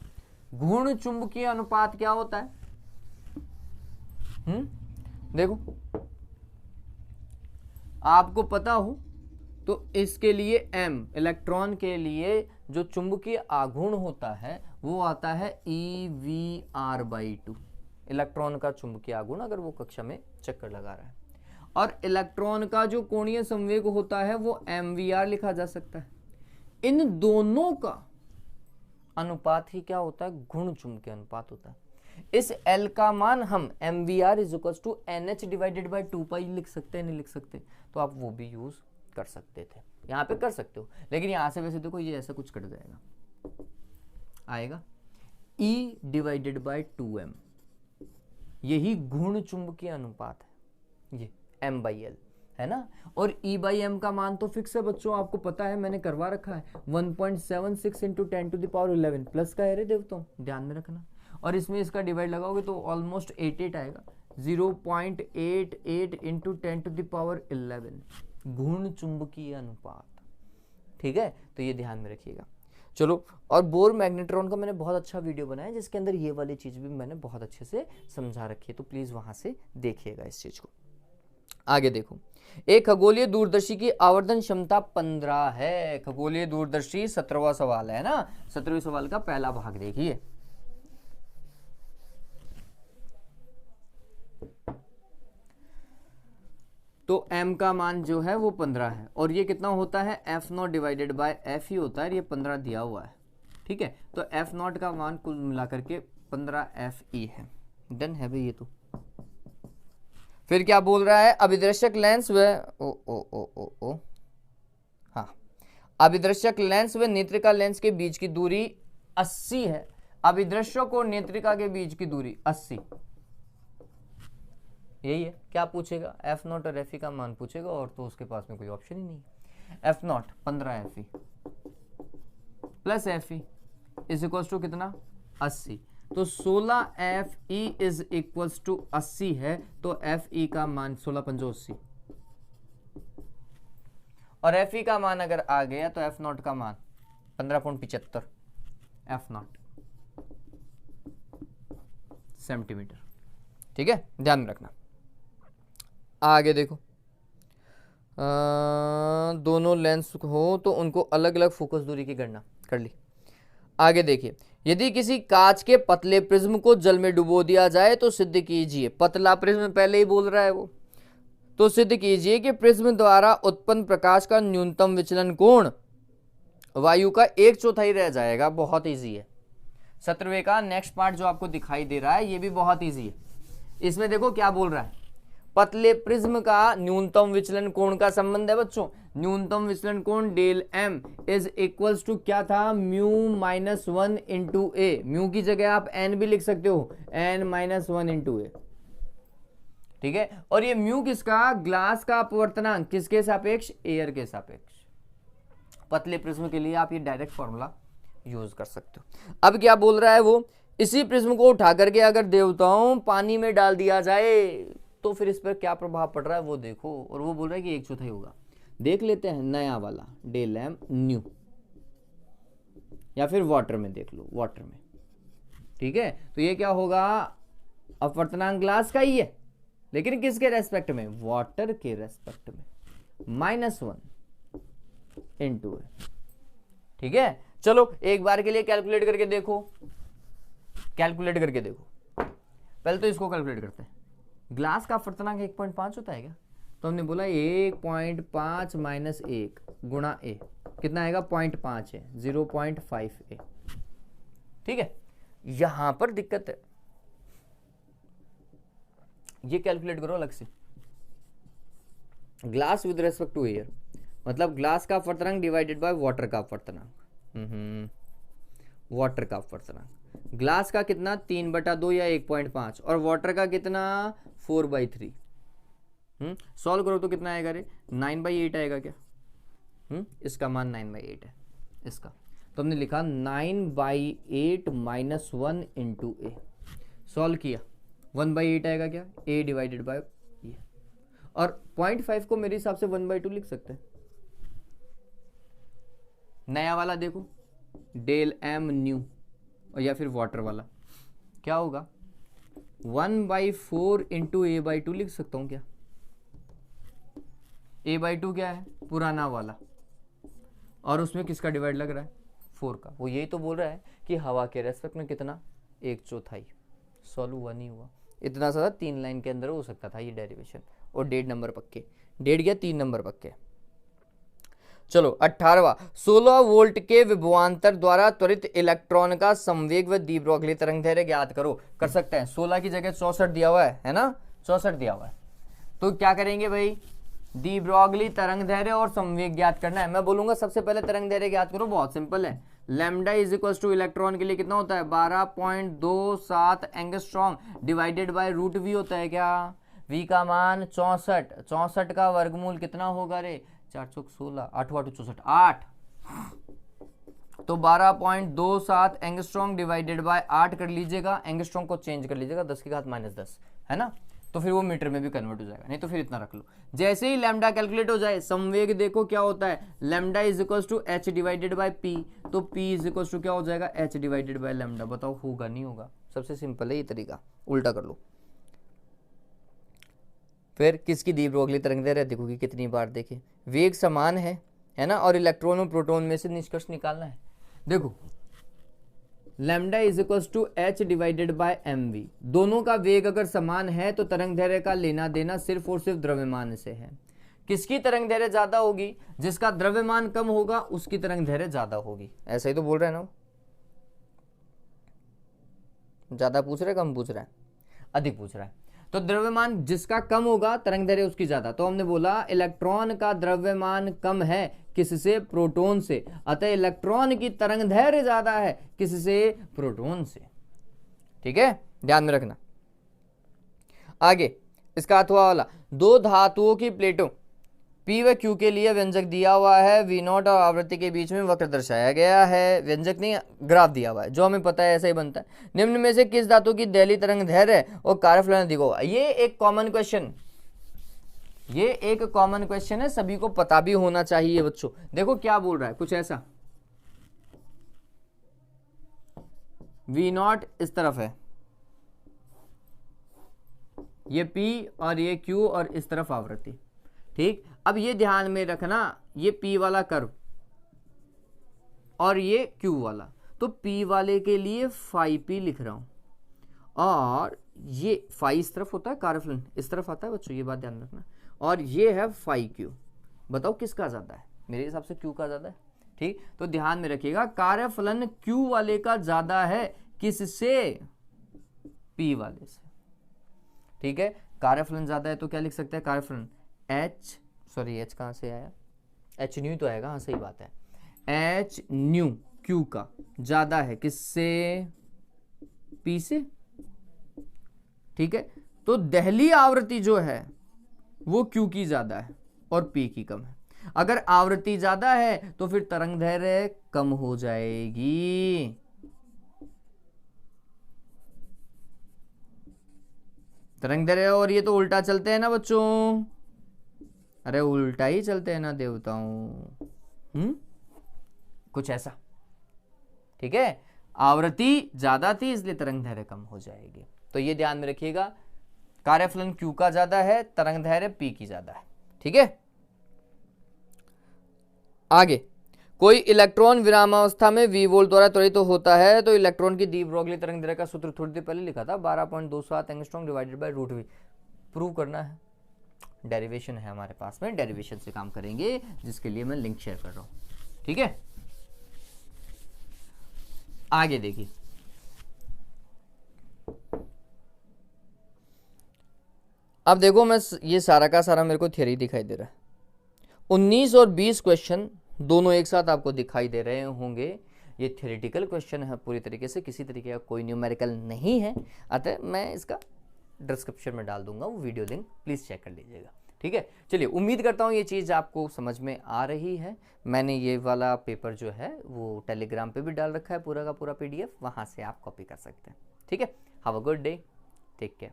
घूर्ण चुंबकीय अनुपात क्या होता है? देखो आपको पता हो तो इसके लिए m, इलेक्ट्रॉन के लिए जो चुंबकीय आघूर्ण होता है वो आता है EVR/2, इलेक्ट्रॉन का चुंबकीय आघूर्ण अगर वो कक्षा में चक्कर लगा रहा है। और इलेक्ट्रॉन का जो कोणीय संवेग होता है वो MVR लिखा जा सकता है। इन दोनों का अनुपात ही क्या होता है, घूर्ण चुंबकीय अनुपात होता है। इस L का मान हम MVR is equal to NH divided by 2 लिख सकते हैं, नहीं लिख सकते? तो आप वो भी यूज कर सकते थे, यहाँ पे कर सकते हो, लेकिन यहाँ से वैसे देखो ये ऐसा कुछ कट जाएगा, आएगा E डिवाइडेड बाई 2m, यही घूर्ण चुंबकीय अनुपात है, ये m/l है ना। और E/m का मान तो फिक्स है बच्चों, आपको पता है, मैंने करवा रखा है 1.76 इंटू 10⁻11 प्लस का है रे देवताओं, ध्यान में रखना। और इसमें इसका डिवाइड लगाओगे तो ऑलमोस्ट 88 आएगा, 0.88 इंटू 10⁻11 घूर्ण चुंबकीय अनुपात। ठीक है, तो ये ध्यान में रखिएगा। चलो, और बोर मैग्नेट्रॉन का मैंने बहुत अच्छा वीडियो बनाया जिसके अंदर ये वाली चीज भी मैंने बहुत अच्छे से समझा रखी है, तो प्लीज वहां से देखिएगा इस चीज को। आगे देखो, एक खगोलीय दूरदर्शी की आवर्धन क्षमता 15 है। खगोलीय दूरदर्शी 17वां सवाल है ना, 17वें सवाल का पहला भाग देखिए। तो m का मान जो है वो 15 है, और ये कितना होता है, F0 डिवाइडेड बाय F ही होता है, ये 15 दिया हुआ है। ठीक है, तो F0 का मान कुल मिलाकर के 15 FE है। डन है भाई ये तो। फिर क्या बोल रहा है, अभिदर्शक लेंस व हाँ, अभिदर्शक लेंस व नेत्रिका लेंस के बीच की दूरी 80 है। अभिदर्शक और नेत्रिका के बीच की दूरी 80, यही है। क्या पूछेगा, F0 और FE का मान पूछेगा, और तो उसके पास में कोई ऑप्शन ही नहीं है। F0 15 FE plus FE is equals to कितना, 80, तो 16 FE इज इक्वल्स टू 80 है, तो FE का मान 16×5 80, और FE का मान अगर आ गया तो F0 का मान 15.75 F0 सेंटीमीटर। ठीक है, ध्यान में रखना। आगे देखो, दोनों लेंस हो तो उनको अलग अलग फोकस दूरी की गणना कर ली। आगे देखिए, यदि किसी कांच के पतले प्रिज्म को जल में डुबो दिया जाए तो सिद्ध कीजिए, पतला प्रिज्म पहले ही बोल रहा है वो, तो सिद्ध कीजिए कि प्रिज्म द्वारा उत्पन्न प्रकाश का न्यूनतम विचलन कोण वायु का 1/4 रह जाएगा। बहुत इजी है। 17वें का नेक्स्ट पार्ट जो आपको दिखाई दे रहा है ये भी बहुत इजी है। इसमें देखो क्या बोल रहा है, पतले प्रिज्म का न्यूनतम विचलन कोण का संबंध है बच्चों। न्यूनतम विचलन कोण del M is equals to क्या था, म्यू -1 इंटू ए। म्यू की जगह आप एन भी लिख सकते हो, n -1 इंटू ए। ठीक है, और ये म्यू किसका, ग्लास का अपवर्तनांक किसके सापेक्ष, एयर के सापेक्ष। पतले प्रिज्म के लिए आप ये डायरेक्ट फॉर्मूला यूज कर सकते हो। अब क्या बोल रहा है वो, इसी प्रिज्म को उठा करके अगर देवताओं पानी में डाल दिया जाए तो फिर इस पर क्या प्रभाव पड़ रहा है वो देखो। और वो बोल रहा है कि 1/4 होगा। देख लेते हैं नया वाला डेल एम न्यू, या फिर वाटर में देख लो, वाटर में। ठीक है, तो ये क्या होगा, अपवर्तनांक ग्लास का ही है लेकिन किसके रेस्पेक्ट में, वाटर के रेस्पेक्ट में, -1 इंटू ए। ठीक है, चलो एक बार के लिए कैलकुलेट करके देखो, कैलकुलेट करके देखो। पहले तो इसको कैलकुलेट करते हैं। ग्लास का अपवर्तनांक 1.5 होता है क्या, तो हमने बोला 1.5 - 1 गुणा ए कितना आएगा, 0.5 है, 0.5 ए। ठीक है, यहां पर दिक्कत है, ये कैलकुलेट करो अलग से। Glass with respect to air मतलब ग्लास का अपवर्तनांक डिवाइडेड बाय वाटर का अपवर्तनांक। वाटर का अपवर्तनांक, ग्लास का कितना 3/2 या 1.5, और वाटर का कितना 4/3। सॉल्व करो तो कितना आएगा रे, 9/8 आएगा क्या। इसका मान 9/8 है इसका, तो हमने लिखा 9/8 -1 इंटू ए। सॉल्व किया 1/8 आएगा क्या, a डिवाइडेड बाय ये, और 0.5 को मेरे हिसाब से 1/2 लिख सकते हैं। नया वाला देखो डेल एम न्यू, और या फिर वाटर वाला क्या होगा, 1/4 इंटू a/2 लिख सकता हूं क्या। a/2 क्या है, पुराना वाला, और उसमें किसका डिवाइड लग रहा है, 4 का। वो यही तो बोल रहा है कि हवा के रेस्पेक्ट में कितना, 1/4। सॉल्व हुआ नहीं हुआ, इतना सा 3 लाइन के अंदर हो सकता था ये डेरिवेशन, और 1.5 नंबर पक्के, 1.5 या 3 नंबर पक्के। चलो 18वां, 16 वोल्ट के विभवांतर द्वारा त्वरित इलेक्ट्रॉन का संवेग व डी ब्रोगली तरंग दैर्घ्य ज्ञात करो। कर सकते हैं, 16 की जगह 64 दिया हुआ है ना, 64 दिया हुआ है, तो क्या करेंगे भाई, डी ब्रोगली तरंग दैर्घ्य और संवेग ज्ञात करना है। मैं बोलूंगा सबसे पहले तरंग दैर्घ्य ज्ञात करो, बहुत सिंपल है। Lambda is equal two electron के लिए कितना होता है, 12.27 एंगस्ट्रॉम डिवाइडेड बाय √v होता है क्या, v का मान 64, 64 का वर्गमूल कितना होगा रे, 416, 8 8 64 8, तो 12.27 एंगस्ट्रॉम डिवाइडेड बाय 8 कर लीजिएगा, एंगस्ट्रॉम को चेंज कर लीजिएगा 10 की घात -10, है ना, तो फिर वो मीटर में भी कन्वर्ट हो जाएगा, नहीं तो फिर इतना रख लो। जैसे ही लैम्डा कैलकुलेट हो जाए, संवेग देखो क्या होता है, lambda is equal to h divided by p, तो p इज इक्वल टू क्या हो जाएगा, h डिवाइडेड बाय लैम्डा। बताओ होगा नहीं होगा, सबसे सिंपल है ये तरीका, उल्टा कर लो। फिर किसकी डी ब्रोगली तरंग दैर्घ्य देखो कि कितनी बार देखे, वेग समान है ना, और इलेक्ट्रॉन और प्रोटॉन में से निष्कर्ष निकालना है। देखो lambda is equal to h divided by mv, दोनों का वेग अगर समान है तो तरंग दैर्घ्य का लेना देना सिर्फ और सिर्फ द्रव्यमान से है। किसकी तरंग दैर्घ्य ज्यादा होगी, जिसका द्रव्यमान कम होगा उसकी तरंग दैर्घ्य ज्यादा होगी। ऐसा ही तो बोल रहे हैं ना, ज्यादा पूछ रहे कम पूछ रहा है, अधिक पूछ रहा है, तो द्रव्यमान जिसका कम होगा तरंग दैर्घ्य उसकी ज्यादा। तो हमने बोला इलेक्ट्रॉन का द्रव्यमान कम है किससे, प्रोटॉन से, अतः इलेक्ट्रॉन की तरंग दैर्घ्य ज्यादा है किससे, प्रोटॉन से। ठीक है, ध्यान में रखना। आगे इसका अथवा वाला, दो धातुओं की प्लेटों P व Q के लिए व्यंजक दिया हुआ है, V0 और आवृत्ति के बीच में वक्र दर्शाया गया है, व्यंजक नहीं ग्राफ दिया हुआ है, जो हमें पता है ऐसा ही बनता है। निम्न में से किस धातु की दैलीय तरंग दैर्घ्य और कार्यफलन अधिक होगा। ये एक कॉमन क्वेश्चन, ये एक कॉमन क्वेश्चन है, सभी को पता भी होना चाहिए बच्चों। देखो क्या बोल रहा है, कुछ ऐसा, V0 इस तरफ है ये P और ये Q और इस तरफ आवृत्ति। ठीक, अब ये ध्यान में रखना, ये P वाला कर्व और ये Q वाला, तो P वाले के लिए फाई P लिख रहा हूं, और ये फाई इस तरफ होता है, कार्यफलन इस तरफ आता है बच्चों, ये बात ध्यान रखना, और ये है फाई Q। बताओ किसका ज्यादा है? मेरे हिसाब से Q का ज्यादा है। ठीक, तो ध्यान में रखिएगा, कार्यफलन Q वाले का ज्यादा है, किससे? P वाले से। ठीक है, कार्यफलन ज्यादा है तो क्या लिख सकते हैं? कार्यफलन H कहां से आया? H न्यू तो आएगा, हाँ सही बात है, H न्यू Q का ज्यादा है, किससे? P से। ठीक है, तो दहली आवृत्ति जो है वो Q की ज्यादा है और P की कम है। अगर आवृत्ति ज्यादा है तो फिर तरंग दैर्घ्य कम हो जाएगी। तरंग दैर्घ्य, और ये तो उल्टा चलते हैं ना बच्चों, अरे उल्टा ही चलते हैं ना देवताओं, कुछ ऐसा। ठीक है, आवृत्ति ज्यादा थी इसलिए तरंग दैर्घ्य कम हो जाएगी। तो ये ध्यान में रखिएगा, कार्यफलन Q का ज्यादा है, तरंग दैर्घ्य P की ज्यादा है। ठीक है, आगे, कोई इलेक्ट्रॉन विरामावस्था में V वोल्ट द्वारा त्वरित होता है तो इलेक्ट्रॉन की डी ब्रोगली तरंग दैर्घ्य का सूत्र थोड़ी देर पहले लिखा था, 12.27 angstrom divided by √V। Prove करना है, डेरिवेशन है हमारे पास में, डेरिवेशन से काम करेंगे, जिसके लिए मैं लिंक शेयर कर रहा हूं। ठीक है, आगे देखिए, अब देखो, मैं ये सारा का सारा मेरे को थ्योरी दिखाई दे रहा है। 19 और 20 क्वेश्चन दोनों एक साथ आपको दिखाई दे रहे होंगे। ये थ्योरेटिकल क्वेश्चन है पूरी तरीके से, किसी तरीके का कोई न्यूमेरिकल नहीं है, अतः मैं इसका डिस्क्रिप्शन में डाल दूंगा वो वीडियो लिंक, प्लीज चेक कर लीजिएगा। ठीक है, चलिए, उम्मीद करता हूँ ये चीज़ आपको समझ में आ रही है। मैंने ये वाला पेपर जो है वो टेलीग्राम पे भी डाल रखा है, पूरा का पूरा PDF, वहाँ से आप कॉपी कर सकते हैं। ठीक है, have a good day, take care.